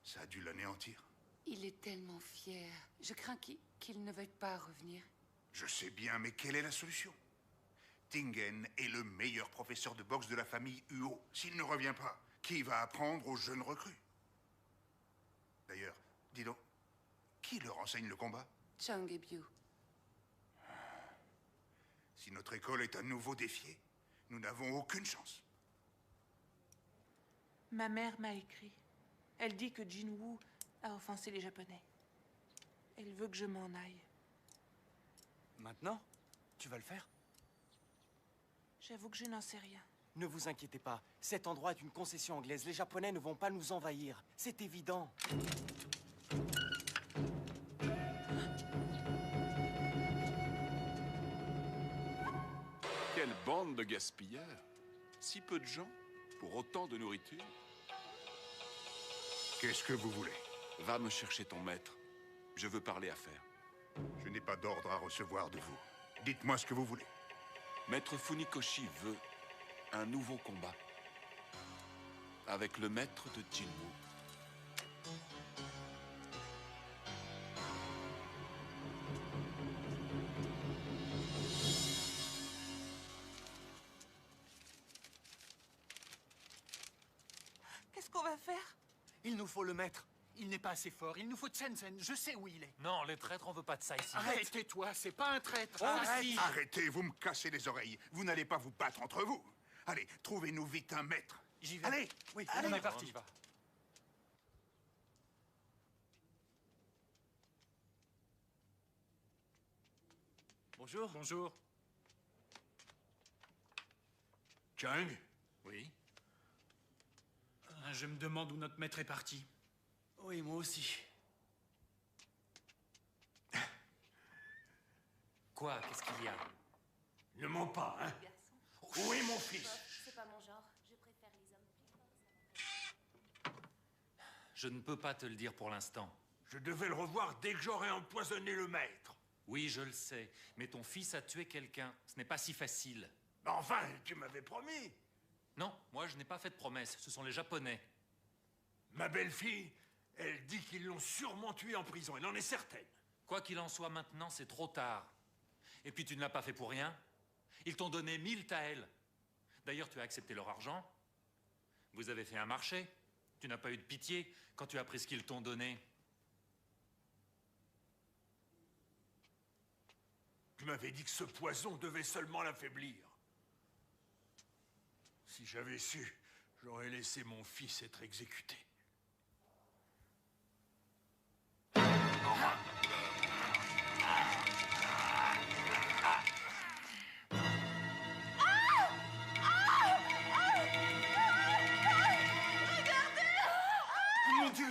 ça a dû l'anéantir. Il est tellement fier. Je crains qu'il ne veuille pas revenir. Je sais bien, mais quelle est la solution? Tingen est le meilleur professeur de boxe de la famille Huo. S'il ne revient pas, qui va apprendre aux jeunes recrues? D'ailleurs, dis donc, qui leur enseigne le combat? Chung et Biu. Si notre école est à nouveau défiée, nous n'avons aucune chance. Ma mère m'a écrit. Elle dit que Jinwoo a offensé les Japonais. Elle veut que je m'en aille. Maintenant? Tu vas le faire? J'avoue que je n'en sais rien. Ne vous inquiétez pas. Cet endroit est une concession anglaise. Les Japonais ne vont pas nous envahir. C'est évident. Quelle bande de gaspilleurs! Si peu de gens, pour autant de nourriture. Qu'est-ce que vous voulez? Va me chercher ton maître. Je veux parler affaires. Je n'ai pas d'ordre à recevoir de vous. Dites-moi ce que vous voulez. Maître Funikoshi veut un nouveau combat. Avec le maître de Jinwu. Qu'est-ce qu'on va faire? Il nous faut le maître. Il n'est pas assez fort. Il nous faut Shenzhen. Je sais où il est. Non, les traîtres, on veut pas de ça ici. Arrêtez-toi, c'est pas un traître. Arrêtez, vous me cassez les oreilles. Vous n'allez pas vous battre entre vous. Allez, trouvez-nous vite un maître. J'y vais. Allez, oui, allez. on est parti. Bonjour. Bonjour. Chang? Oui. Je me demande où notre maître est parti. Oui, moi aussi. Quoi? Qu'est-ce qu'il y a? Ne mens pas, hein? Où est mon fils? C'est pas mon genre. Je préfère les hommes. Je ne peux pas te le dire pour l'instant. Je devais le revoir dès que j'aurais empoisonné le maître. Oui, je le sais. Mais ton fils a tué quelqu'un. Ce n'est pas si facile. Mais enfin, tu m'avais promis. Non, moi je n'ai pas fait de promesse. Ce sont les Japonais. Ma belle-fille, elle dit qu'ils l'ont sûrement tué en prison. Elle en est certaine. Quoi qu'il en soit maintenant, c'est trop tard. Et puis tu ne l'as pas fait pour rien. Ils t'ont donné 1000 taels. D'ailleurs, tu as accepté leur argent. Vous avez fait un marché. Tu n'as pas eu de pitié quand tu as pris ce qu'ils t'ont donné. Tu m'avais dit que ce poison devait seulement l'affaiblir. Si j'avais su, j'aurais laissé mon fils être exécuté. Mon Dieu!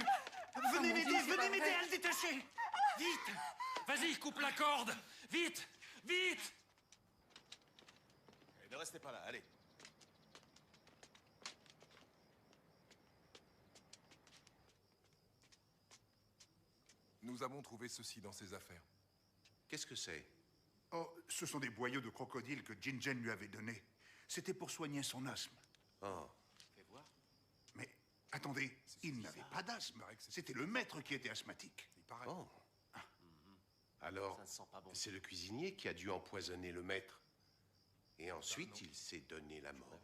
Venez m'aider, venez m'aider à le détacher! Vite! Vas-y, coupe la corde! Vite! Vite! Ne restez pas là, allez. Nous avons trouvé ceci dans ses affaires. Qu'est-ce que c'est? Oh, ce sont des boyaux de crocodile que Jinjen lui avait donnés. C'était pour soigner son asthme. Oh. Fais voir. Mais attendez, il n'avait pas d'asthme. C'était le maître qui était asthmatique. Oh. Alors, c'est le cuisinier qui a dû empoisonner le maître. Et ensuite, il s'est donné la mort.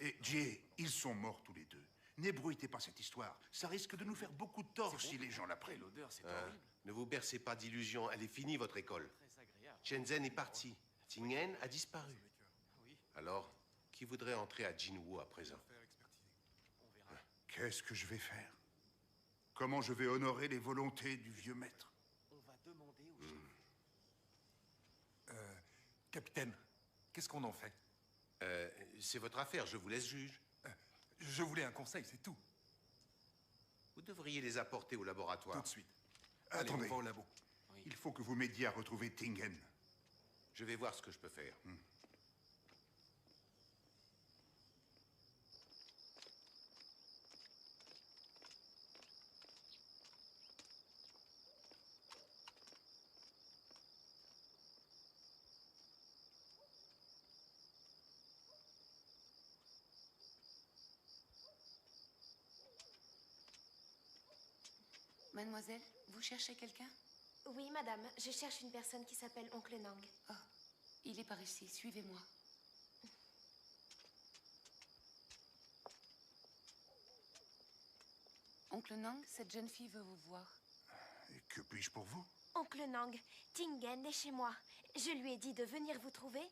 Et Jay, ils sont morts tous les deux. N'ébruitez pas cette histoire. Ça risque de nous faire beaucoup de tort si les gens l'apprennent. L'odeur, c'est Hein? horrible. Ne vous bercez pas d'illusions. Elle est finie, votre école. Très agréable. Shenzhen est parti. Tingen a disparu. Alors, qui voudrait entrer à Jinwu à présent? Qu'est-ce que je vais faire? Comment je vais honorer les volontés du vieux maître? On va demander aux Capitaine, qu'est-ce qu'on en fait? C'est votre affaire, je vous laisse juge. Je voulais un conseil, c'est tout. Vous devriez les apporter au laboratoire. Tout de suite. Allez, Attendez. on va au labo. Il faut que vous m'aidiez à retrouver Tingen. Je vais voir ce que je peux faire. Mademoiselle, vous cherchez quelqu'un? Oui, madame. Je cherche une personne qui s'appelle Oncle Nang. Oh, il est par ici. Suivez-moi. Oncle Nang, cette jeune fille veut vous voir. Et que puis-je pour vous? Oncle Nang, Tingen est chez moi. Je lui ai dit de venir vous trouver,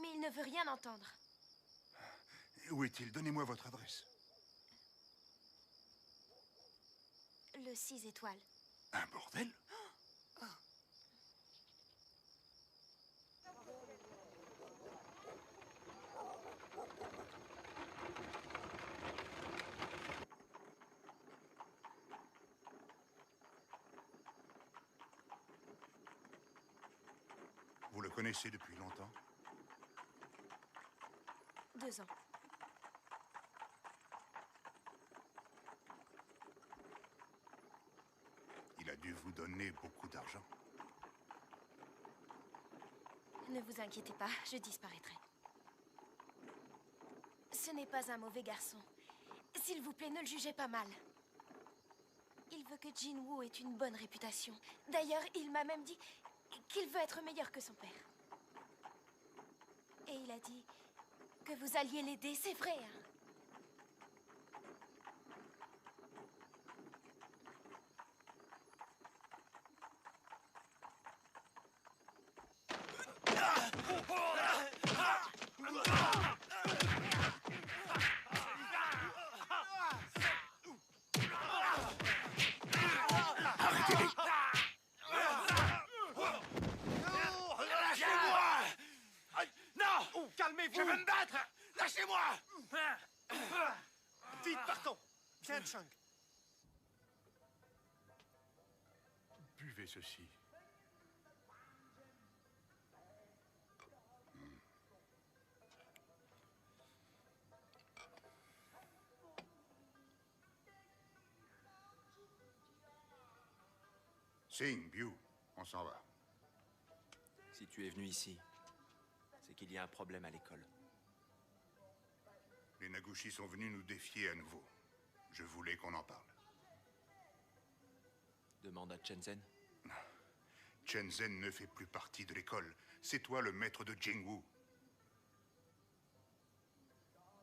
mais il ne veut rien entendre. Où est-il? Donnez-moi votre adresse. Le 6 étoiles. Un bordel? Vous le connaissez depuis longtemps? 2 ans. Il a dû vous donner beaucoup d'argent. Ne vous inquiétez pas, je disparaîtrai. Ce n'est pas un mauvais garçon. S'il vous plaît, ne le jugez pas mal. Il veut que Jinwoo ait une bonne réputation. D'ailleurs, il m'a même dit qu'il veut être meilleur que son père. Et il a dit que vous alliez l'aider, c'est vrai, hein? Calmez-vous! Je veux me battre! Lâchez-moi! Vite, partons! Viens, Chang. Buvez ceci. Sing, Biu, on s'en va. Si tu es venu ici, c'est qu'il y a un problème à l'école. Les Nagushi sont venus nous défier à nouveau. Je voulais qu'on en parle. Demande à Shenzhen. Shenzhen ne fait plus partie de l'école. C'est toi le maître de Jinwoo.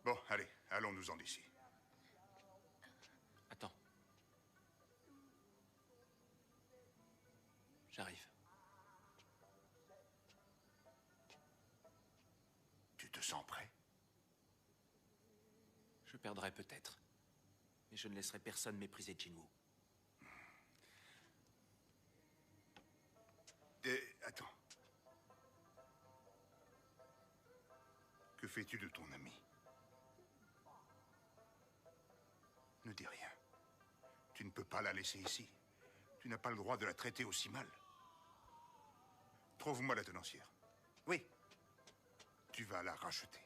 Bon, allez, allons-nous-en d'ici. Attends. J'arrive. Tu te sens prêt? Je perdrai peut-être. Mais je ne laisserai personne mépriser Jinwoo. Attends. Que fais-tu de ton ami? Ne dis rien. Tu ne peux pas la laisser ici. Tu n'as pas le droit de la traiter aussi mal. Trouve-moi la tenancière. Oui. Tu vas la racheter.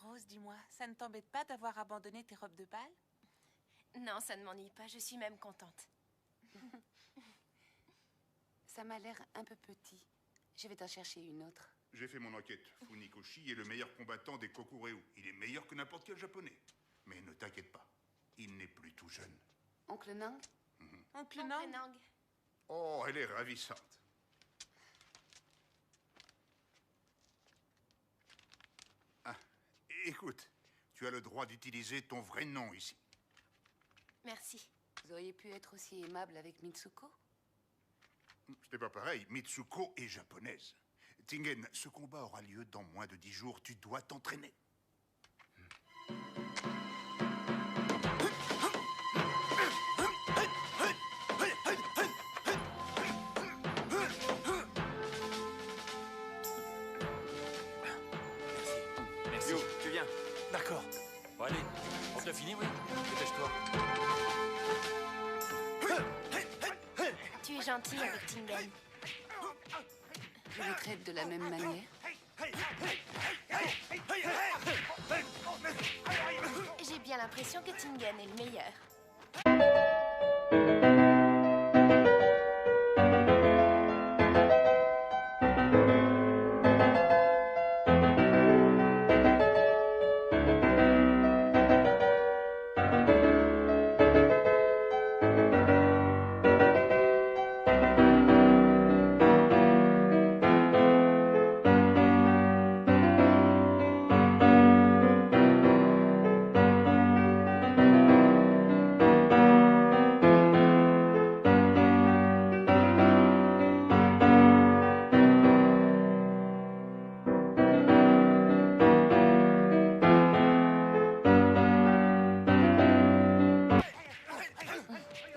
Rose, dis-moi, ça ne t'embête pas d'avoir abandonné tes robes de bal? Non, ça ne m'ennuie pas, je suis même contente. Ça m'a l'air un peu petit. Je vais t'en chercher une autre. J'ai fait mon enquête. Funikoshi est le meilleur combattant des Kokureu. Il est meilleur que n'importe quel japonais. Mais ne t'inquiète pas, il n'est plus tout jeune. Oncle Nang? Oncle Nang? Oh, elle est ravissante. Ah, écoute, tu as le droit d'utiliser ton vrai nom ici. Merci. Vous auriez pu être aussi aimable avec Mitsuko? Ce n'est pas pareil. Mitsuko est japonaise. Tingen, ce combat aura lieu dans moins de 10 jours. Tu dois t'entraîner. Merci. Yo, tu viens. D'accord. Bon, allez, on te l'a fini, oui? Dépêche-toi. Tu es gentil avec Tingen. Je le traite de la même manière. J'ai bien l'impression que Tingen est le meilleur.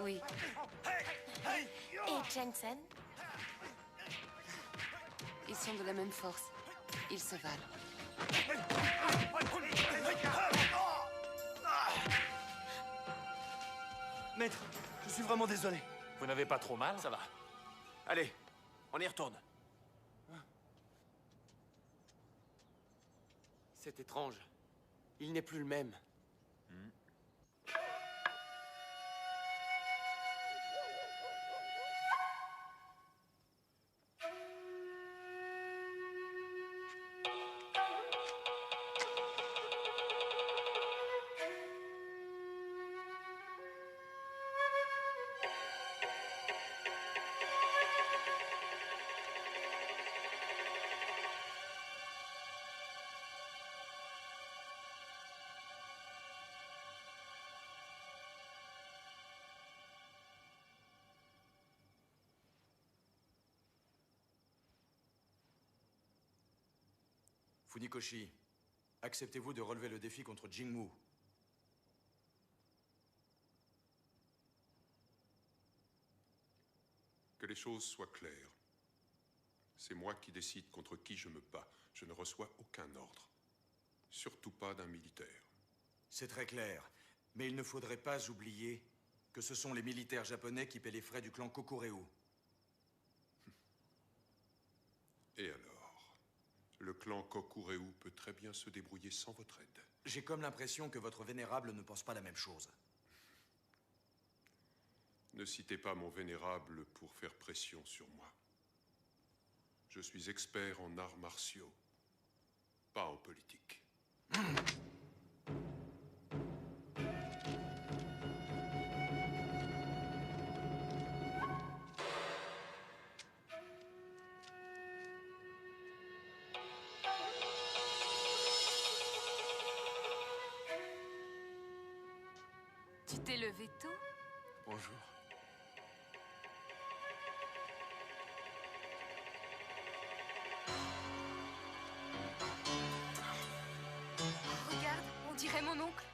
Oui. Et Jensen? Ils sont de la même force. Ils se valent. Maître, je suis vraiment désolé. Vous n'avez pas trop mal? Ça va. Allez, on y retourne. C'est étrange. Il n'est plus le même. Funikoshi, acceptez-vous de relever le défi contre Jingwu? Que les choses soient claires. C'est moi qui décide contre qui je me bats. Je ne reçois aucun ordre. Surtout pas d'un militaire. C'est très clair. Mais il ne faudrait pas oublier que ce sont les militaires japonais qui paient les frais du clan Kokureu. Et alors? Le clan Kokureu peut très bien se débrouiller sans votre aide. J'ai comme l'impression que votre vénérable ne pense pas la même chose. Ne citez pas mon vénérable pour faire pression sur moi. Je suis expert en arts martiaux, pas en politique. Tu t'es levé tôt? Bonjour. Regarde, on dirait mon oncle.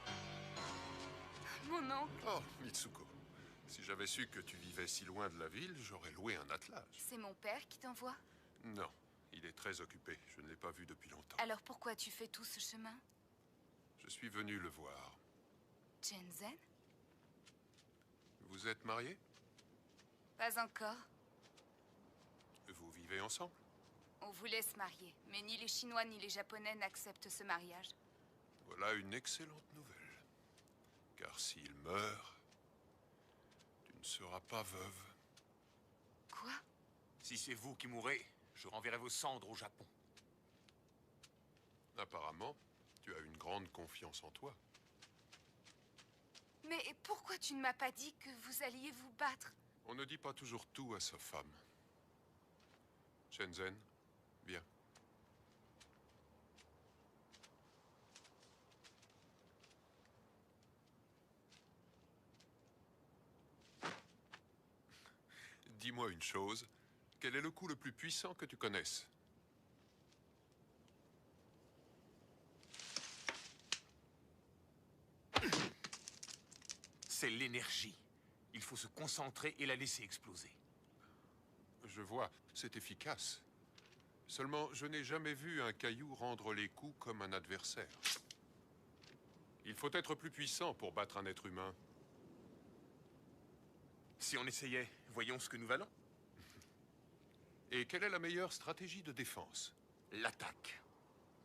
Mon oncle. Oh, Mitsuko. Si j'avais su que tu vivais si loin de la ville, j'aurais loué un attelage. C'est mon père qui t'envoie? Non, il est très occupé. Je ne l'ai pas vu depuis longtemps. Alors pourquoi tu fais tout ce chemin? Je suis venu le voir. Shenzhen? Vous êtes mariés? Pas encore. Vous vivez ensemble? On voulait se marier, mais ni les Chinois ni les Japonais n'acceptent ce mariage. Voilà une excellente nouvelle. Car s'il meurt, tu ne seras pas veuve. Quoi? Si c'est vous qui mourrez, je renverrai vos cendres au Japon. Apparemment, tu as une grande confiance en toi. Mais pourquoi tu ne m'as pas dit que vous alliez vous battre? On ne dit pas toujours tout à sa femme. Shenzhen, viens. Dis-moi une chose. Quel est le coup le plus puissant que tu connaisses? C'est l'énergie. Il faut se concentrer et la laisser exploser. Je vois, c'est efficace. Seulement, je n'ai jamais vu un caillou rendre les coups comme un adversaire. Il faut être plus puissant pour battre un être humain. Si on essayait, voyons ce que nous valons. Et quelle est la meilleure stratégie de défense? L'attaque.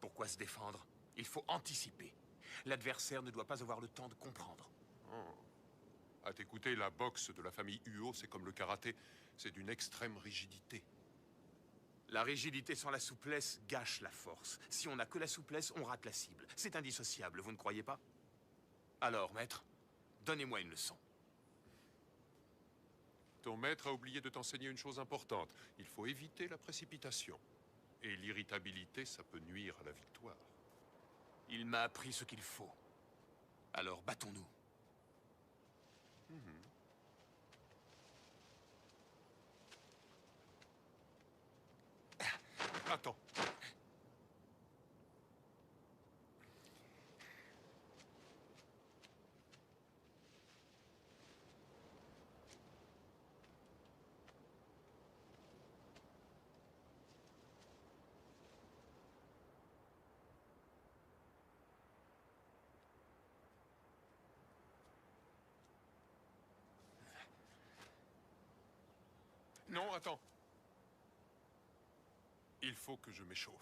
Pourquoi se défendre? Il faut anticiper. L'adversaire ne doit pas avoir le temps de comprendre. Oh. À t'écouter, la boxe de la famille Uo, c'est comme le karaté. C'est d'une extrême rigidité. La rigidité sans la souplesse gâche la force. Si on n'a que la souplesse, on rate la cible. C'est indissociable, vous ne croyez pas? Alors, maître, donnez-moi une leçon. Ton maître a oublié de t'enseigner une chose importante. Il faut éviter la précipitation. Et l'irritabilité, ça peut nuire à la victoire. Il m'a appris ce qu'il faut. Alors, battons-nous. Attends. Non, attends. Il faut que je m'échauffe.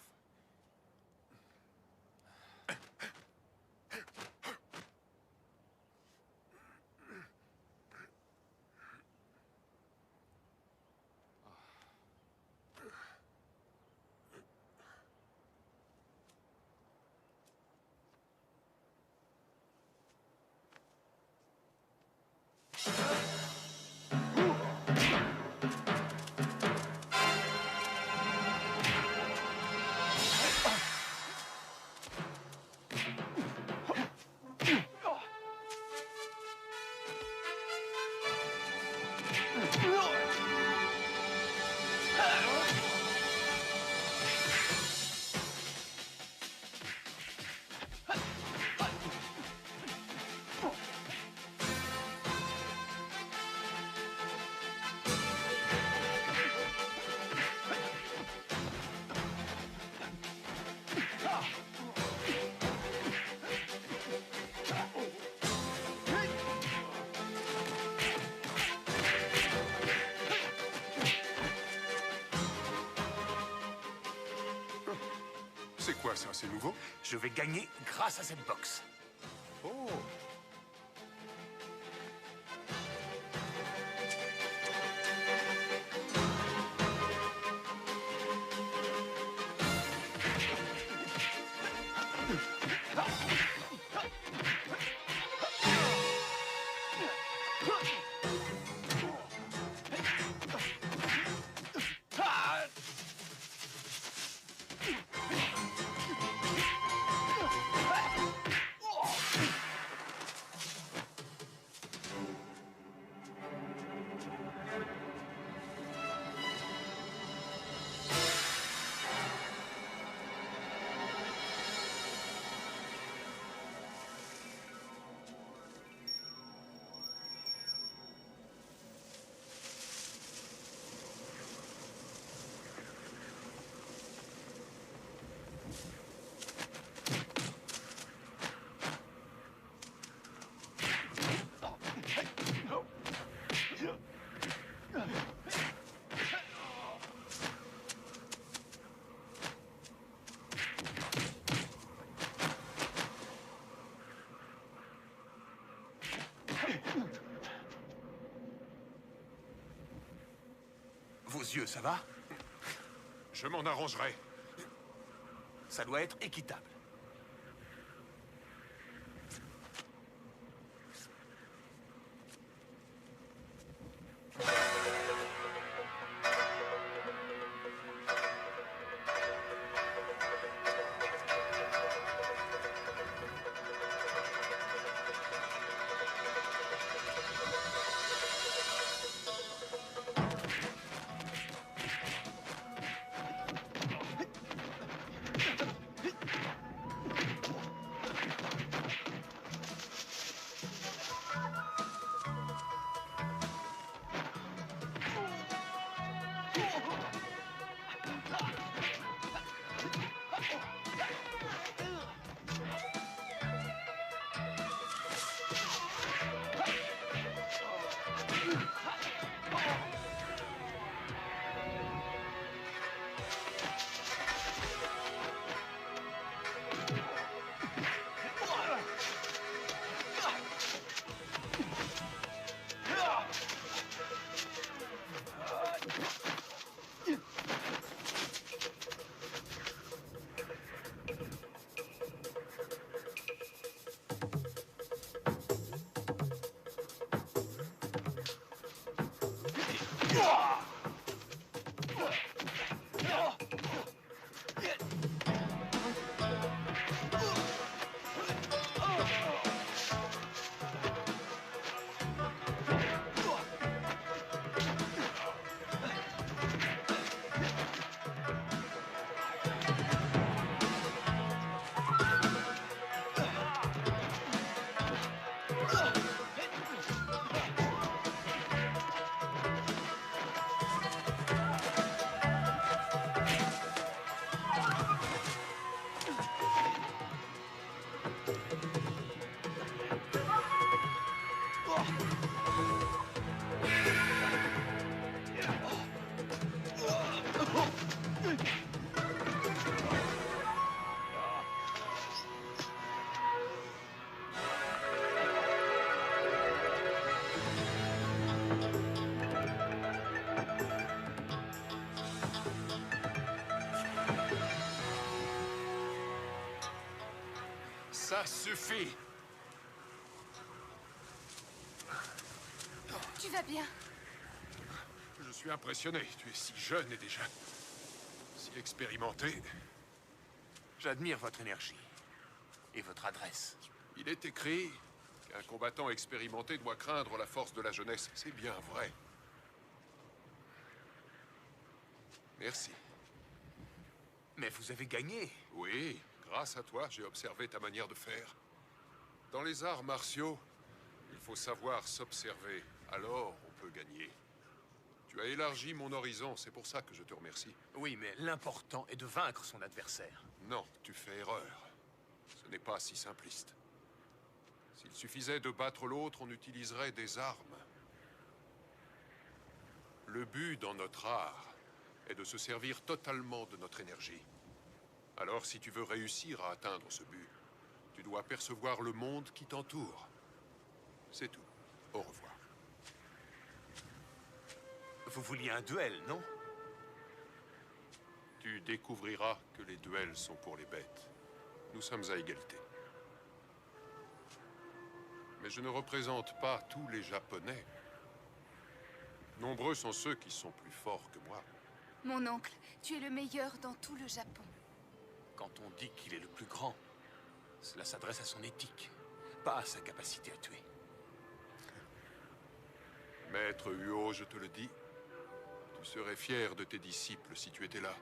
quoi ça? C'est nouveau? Je vais gagner grâce à cette box. Oh! Vos yeux, ça va? Je m'en arrangerai. Ça doit être équitable. Ça suffit. Tu vas bien? Je suis impressionné. Tu es si jeune et déjà si expérimenté. J'admire votre énergie et votre adresse. Il est écrit qu'un combattant expérimenté doit craindre la force de la jeunesse. C'est bien vrai. Merci. Mais vous avez gagné. Oui, grâce à toi, j'ai observé ta manière de faire. Dans les arts martiaux, il faut savoir s'observer. Alors, on peut gagner. Tu as élargi mon horizon, c'est pour ça que je te remercie. Oui, mais l'important est de vaincre son adversaire. Non, tu fais erreur. Ce n'est pas si simpliste. S'il suffisait de battre l'autre, on utiliserait des armes. Le but dans notre art est de se servir totalement de notre énergie. Alors, si tu veux réussir à atteindre ce but, tu dois percevoir le monde qui t'entoure. C'est tout. Au revoir. Vous vouliez un duel, non? Tu découvriras que les duels sont pour les bêtes. Nous sommes à égalité. Mais je ne représente pas tous les Japonais. Nombreux sont ceux qui sont plus forts que moi. Mon oncle, tu es le meilleur dans tout le Japon. Quand on dit qu'il est le plus grand, cela s'adresse à son éthique, pas à sa capacité à tuer. Maître Uo, je te le dis, tu serais fier de tes disciples si tu étais là.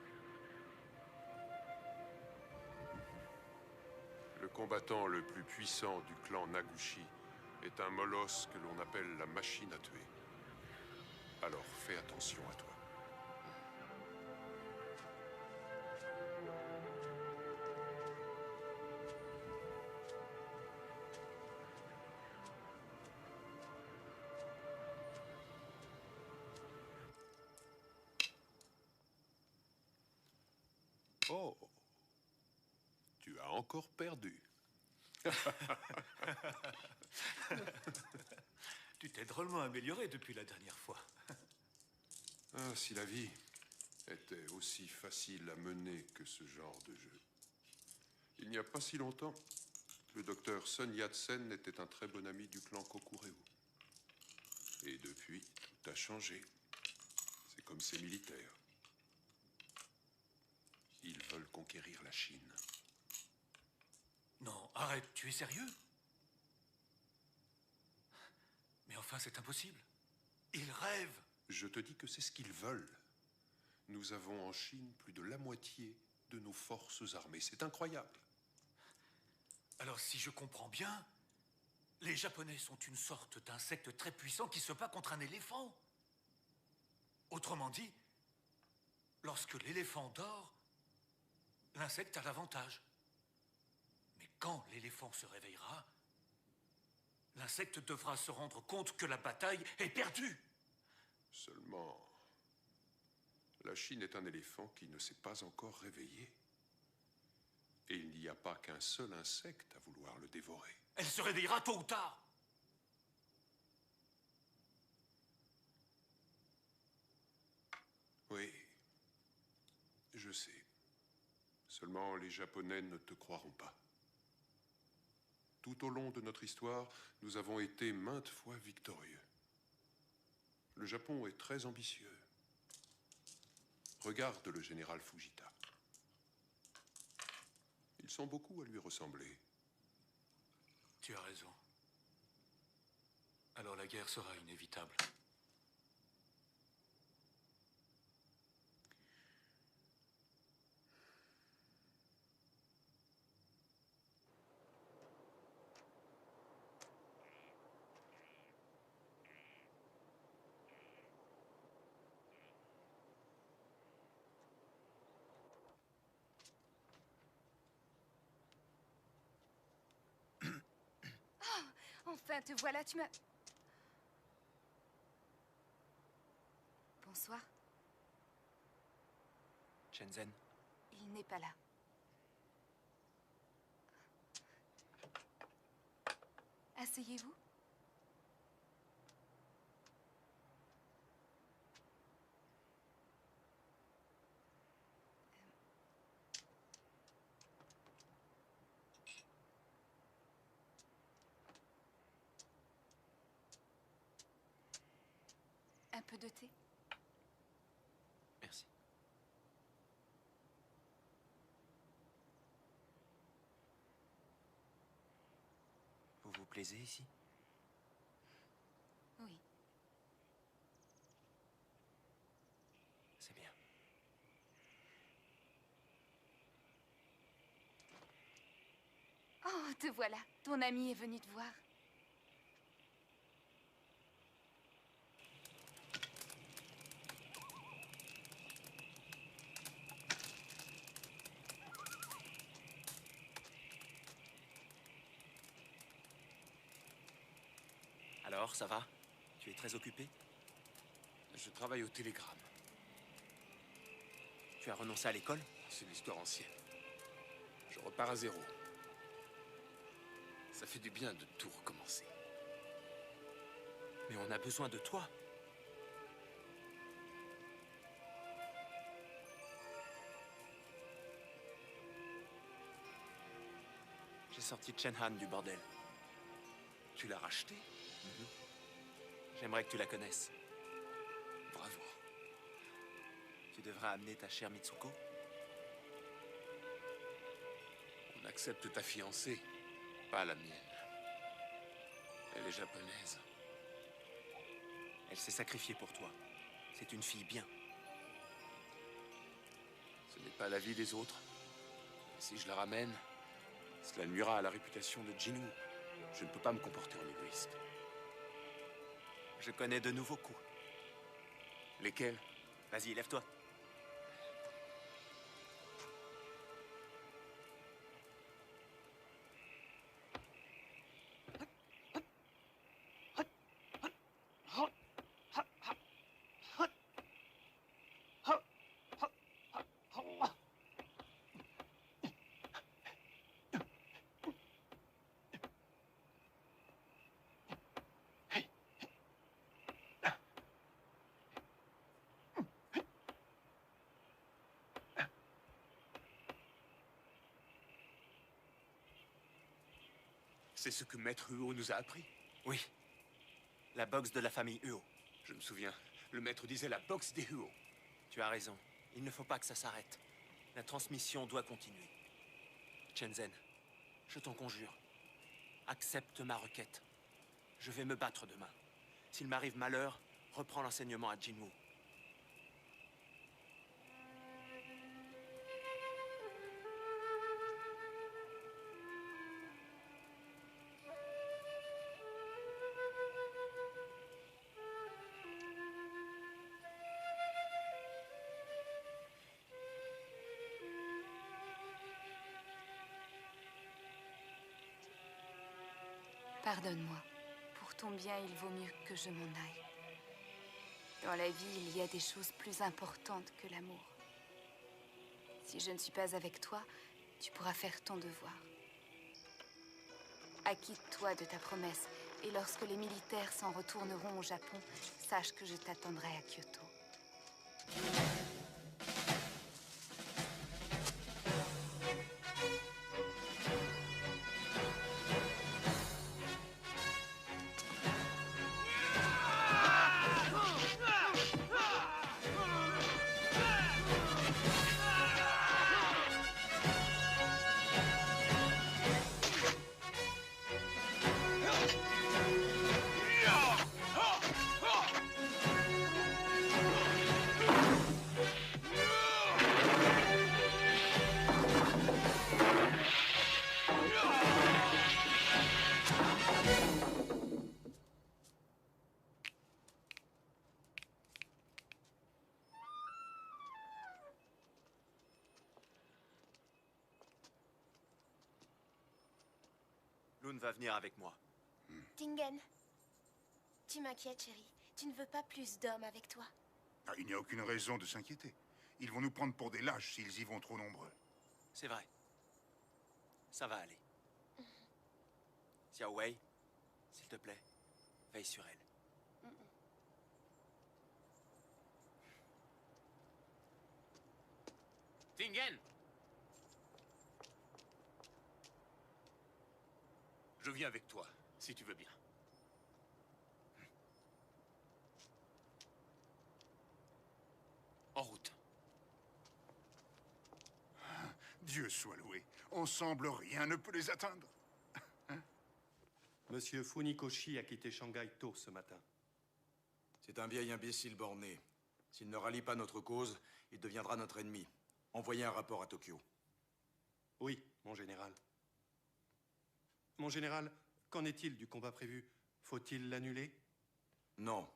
Le combattant le plus puissant du clan Nagushi est un molosse que l'on appelle la machine à tuer. Alors fais attention à toi. Oh, tu as encore perdu. Tu t'es drôlement amélioré depuis la dernière fois. Ah, si la vie était aussi facile à mener que ce genre de jeu. Il n'y a pas si longtemps, le docteur Sun Yat-sen était un très bon ami du clan Kokureu. Et depuis, tout a changé. C'est comme ces militaires. Ils veulent conquérir la Chine. Non, arrête, tu es sérieux? Mais enfin, c'est impossible. Ils rêvent. Je te dis que c'est ce qu'ils veulent. Nous avons en Chine plus de la moitié de nos forces armées. C'est incroyable. Alors, si je comprends bien, les Japonais sont une sorte d'insecte très puissant qui se bat contre un éléphant. Autrement dit, lorsque l'éléphant dort, l'insecte a l'avantage. Mais quand l'éléphant se réveillera, l'insecte devra se rendre compte que la bataille est perdue. Seulement, la Chine est un éléphant qui ne s'est pas encore réveillé. Et il n'y a pas qu'un seul insecte à vouloir le dévorer. Elle se réveillera tôt ou tard. Oui, je sais. Seulement, les Japonais ne te croiront pas. Tout au long de notre histoire, nous avons été maintes fois victorieux. Le Japon est très ambitieux. Regarde le général Fujita. Ils sont beaucoup à lui ressembler. Tu as raison. Alors la guerre sera inévitable. Enfin, te voilà, tu m'as... Bonsoir. Shenzhen, Il n'est pas là. Asseyez-vous. Un peu de thé? merci. Vous vous plaisez ici? Oui. C'est bien. Oh, te voilà. Ton ami est venu te voir. Alors, ça va? Tu es très occupé? Je travaille au télégramme. Tu as renoncé à l'école? C'est une histoire ancienne. Je repars à zéro. Ça fait du bien de tout recommencer. Mais on a besoin de toi. J'ai sorti Chen Han du bordel. Tu l'as racheté? J'aimerais que tu la connaisses. Bravo. Tu devrais amener ta chère Mitsuko. On accepte ta fiancée, pas la mienne. Elle est japonaise. Elle s'est sacrifiée pour toi. C'est une fille bien. Ce n'est pas la vie des autres. Et si je la ramène, cela nuira à la réputation de Jinwoo. Je ne peux pas me comporter en égoïste. Je connais de nouveaux coups. Lesquels? Vas-y, lève-toi. C'est ce que Maître Huo nous a appris? Oui. La boxe de la famille Huo. Je me souviens. Le maître disait la boxe des Huo. Tu as raison. Il ne faut pas que ça s'arrête. La transmission doit continuer. Shenzhen, je t'en conjure. Accepte ma requête. Je vais me battre demain. S'il m'arrive malheur, reprends l'enseignement à Jinwoo. Pardonne-moi. Pour ton bien, il vaut mieux que je m'en aille. Dans la vie, il y a des choses plus importantes que l'amour. Si je ne suis pas avec toi, tu pourras faire ton devoir. Acquitte-toi de ta promesse, et lorsque les militaires s'en retourneront au Japon, sache que je t'attendrai à Kyoto. Lune va venir avec moi. Tingen, tu m'inquiètes, chérie. Tu ne veux pas plus d'hommes avec toi. Ah, il n'y a aucune raison de s'inquiéter. Ils vont nous prendre pour des lâches s'ils y vont trop nombreux. C'est vrai. Ça va aller. Xiao Wei, s'il te plaît, veille sur elle. Tingen! Je viens avec toi, si tu veux bien. En route. Dieu soit loué. Ensemble, rien ne peut les atteindre. Monsieur Funikoshi a quitté Shanghai tôt ce matin. C'est un vieil imbécile borné. S'il ne rallie pas notre cause, il deviendra notre ennemi. Envoyez un rapport à Tokyo. Oui, mon général. Mon général, qu'en est-il du combat prévu? Faut-il l'annuler? Non,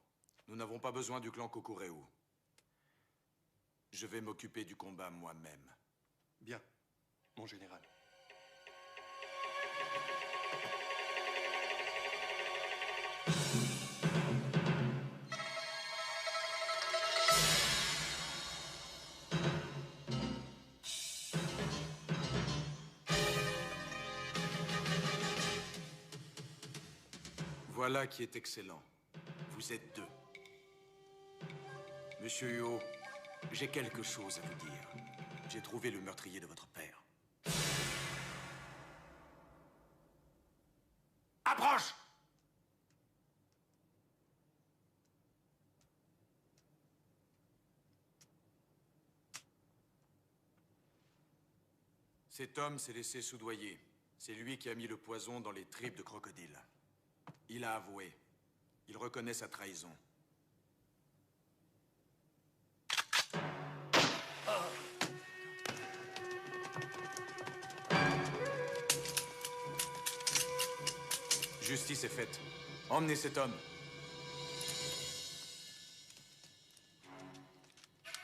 nous n'avons pas besoin du clan Kokureu. Je vais m'occuper du combat moi-même. Bien, mon général. Voilà qui est excellent. Vous êtes deux. Monsieur Huo, j'ai quelque chose à vous dire. J'ai trouvé le meurtrier de votre père. Approche! Cet homme s'est laissé soudoyer. C'est lui qui a mis le poison dans les tripes de crocodile. Il a avoué. Il reconnaît sa trahison. Justice est faite. Emmenez cet homme.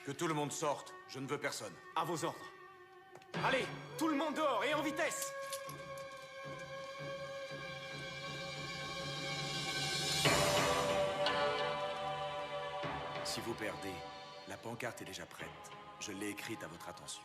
Que tout le monde sorte. Je ne veux personne. À vos ordres. Allez, tout le monde dehors et en vitesse! Si vous perdez, la pancarte est déjà prête. Je l'ai écrite à votre attention.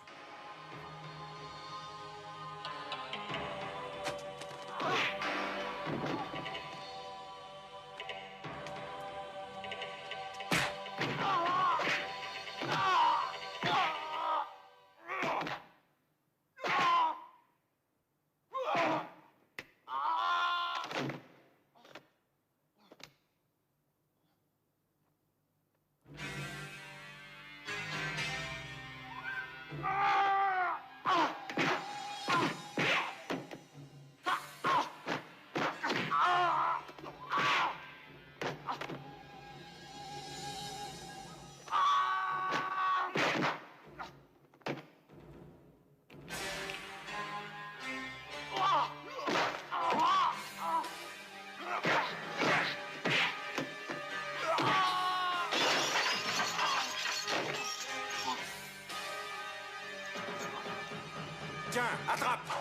Tiens, attrape!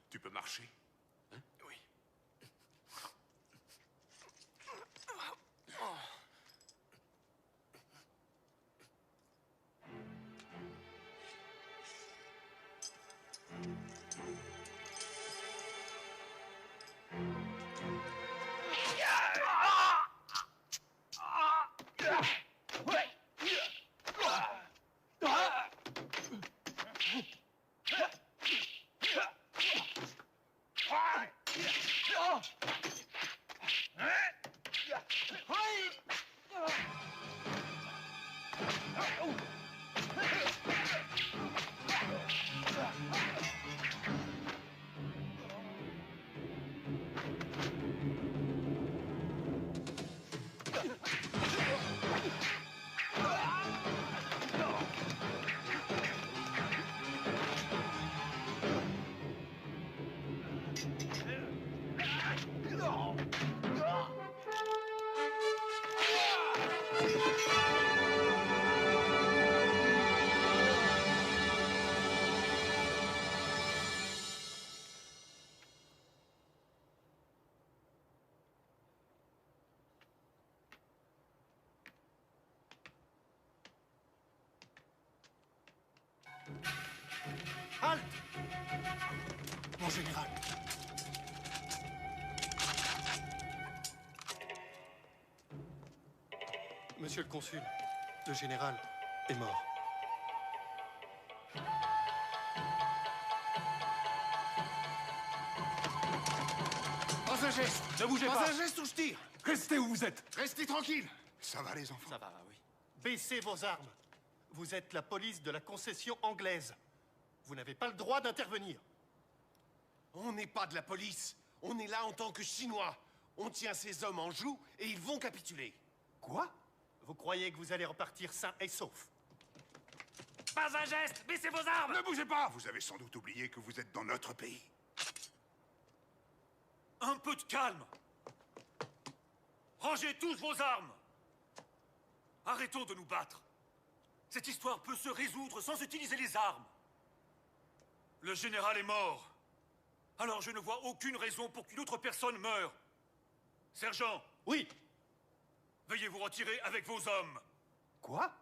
Tu peux marcher? Hein? Oui. Halte! Mon général. Monsieur le consul, le général est mort. Ne bougez Pas pas. un geste ou je tire. Restez où vous êtes. Restez tranquille. Ça va, les enfants? Ça va, oui. Baissez vos armes. Vous êtes la police de la concession anglaise. Vous n'avez pas le droit d'intervenir. On n'est pas de la police. On est là en tant que Chinois. On tient ces hommes en joue et ils vont capituler. Quoi? Vous croyez que vous allez repartir sain et sauf? Pas un geste! Baissez vos armes! Ne bougez pas. Vous avez sans doute oublié que vous êtes dans notre pays. Un peu de calme! Rangez tous vos armes! Arrêtons de nous battre. Cette histoire peut se résoudre sans utiliser les armes. Le général est mort. Alors je ne vois aucune raison pour qu'une autre personne meure. Sergent! Oui! Veuillez vous retirer avec vos hommes. Quoi?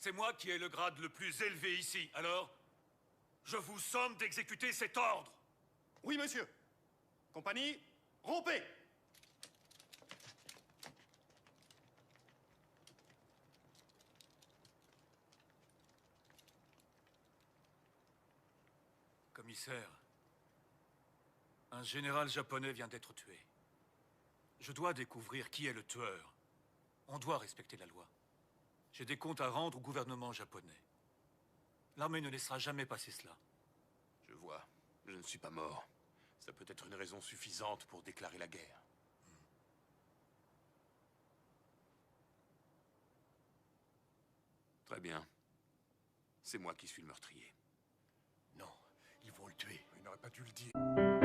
C'est moi qui ai le grade le plus élevé ici, alors je vous somme d'exécuter cet ordre. Oui, monsieur. Compagnie, rompez! Commissaire, un général japonais vient d'être tué. Je dois découvrir qui est le tueur. On doit respecter la loi. J'ai des comptes à rendre au gouvernement japonais. L'armée ne laissera jamais passer cela. Je vois. Je ne suis pas mort. Ça peut être une raison suffisante pour déclarer la guerre. Très bien. C'est moi qui suis le meurtrier. Non, ils vont le tuer. Il n'aurait pas dû le dire.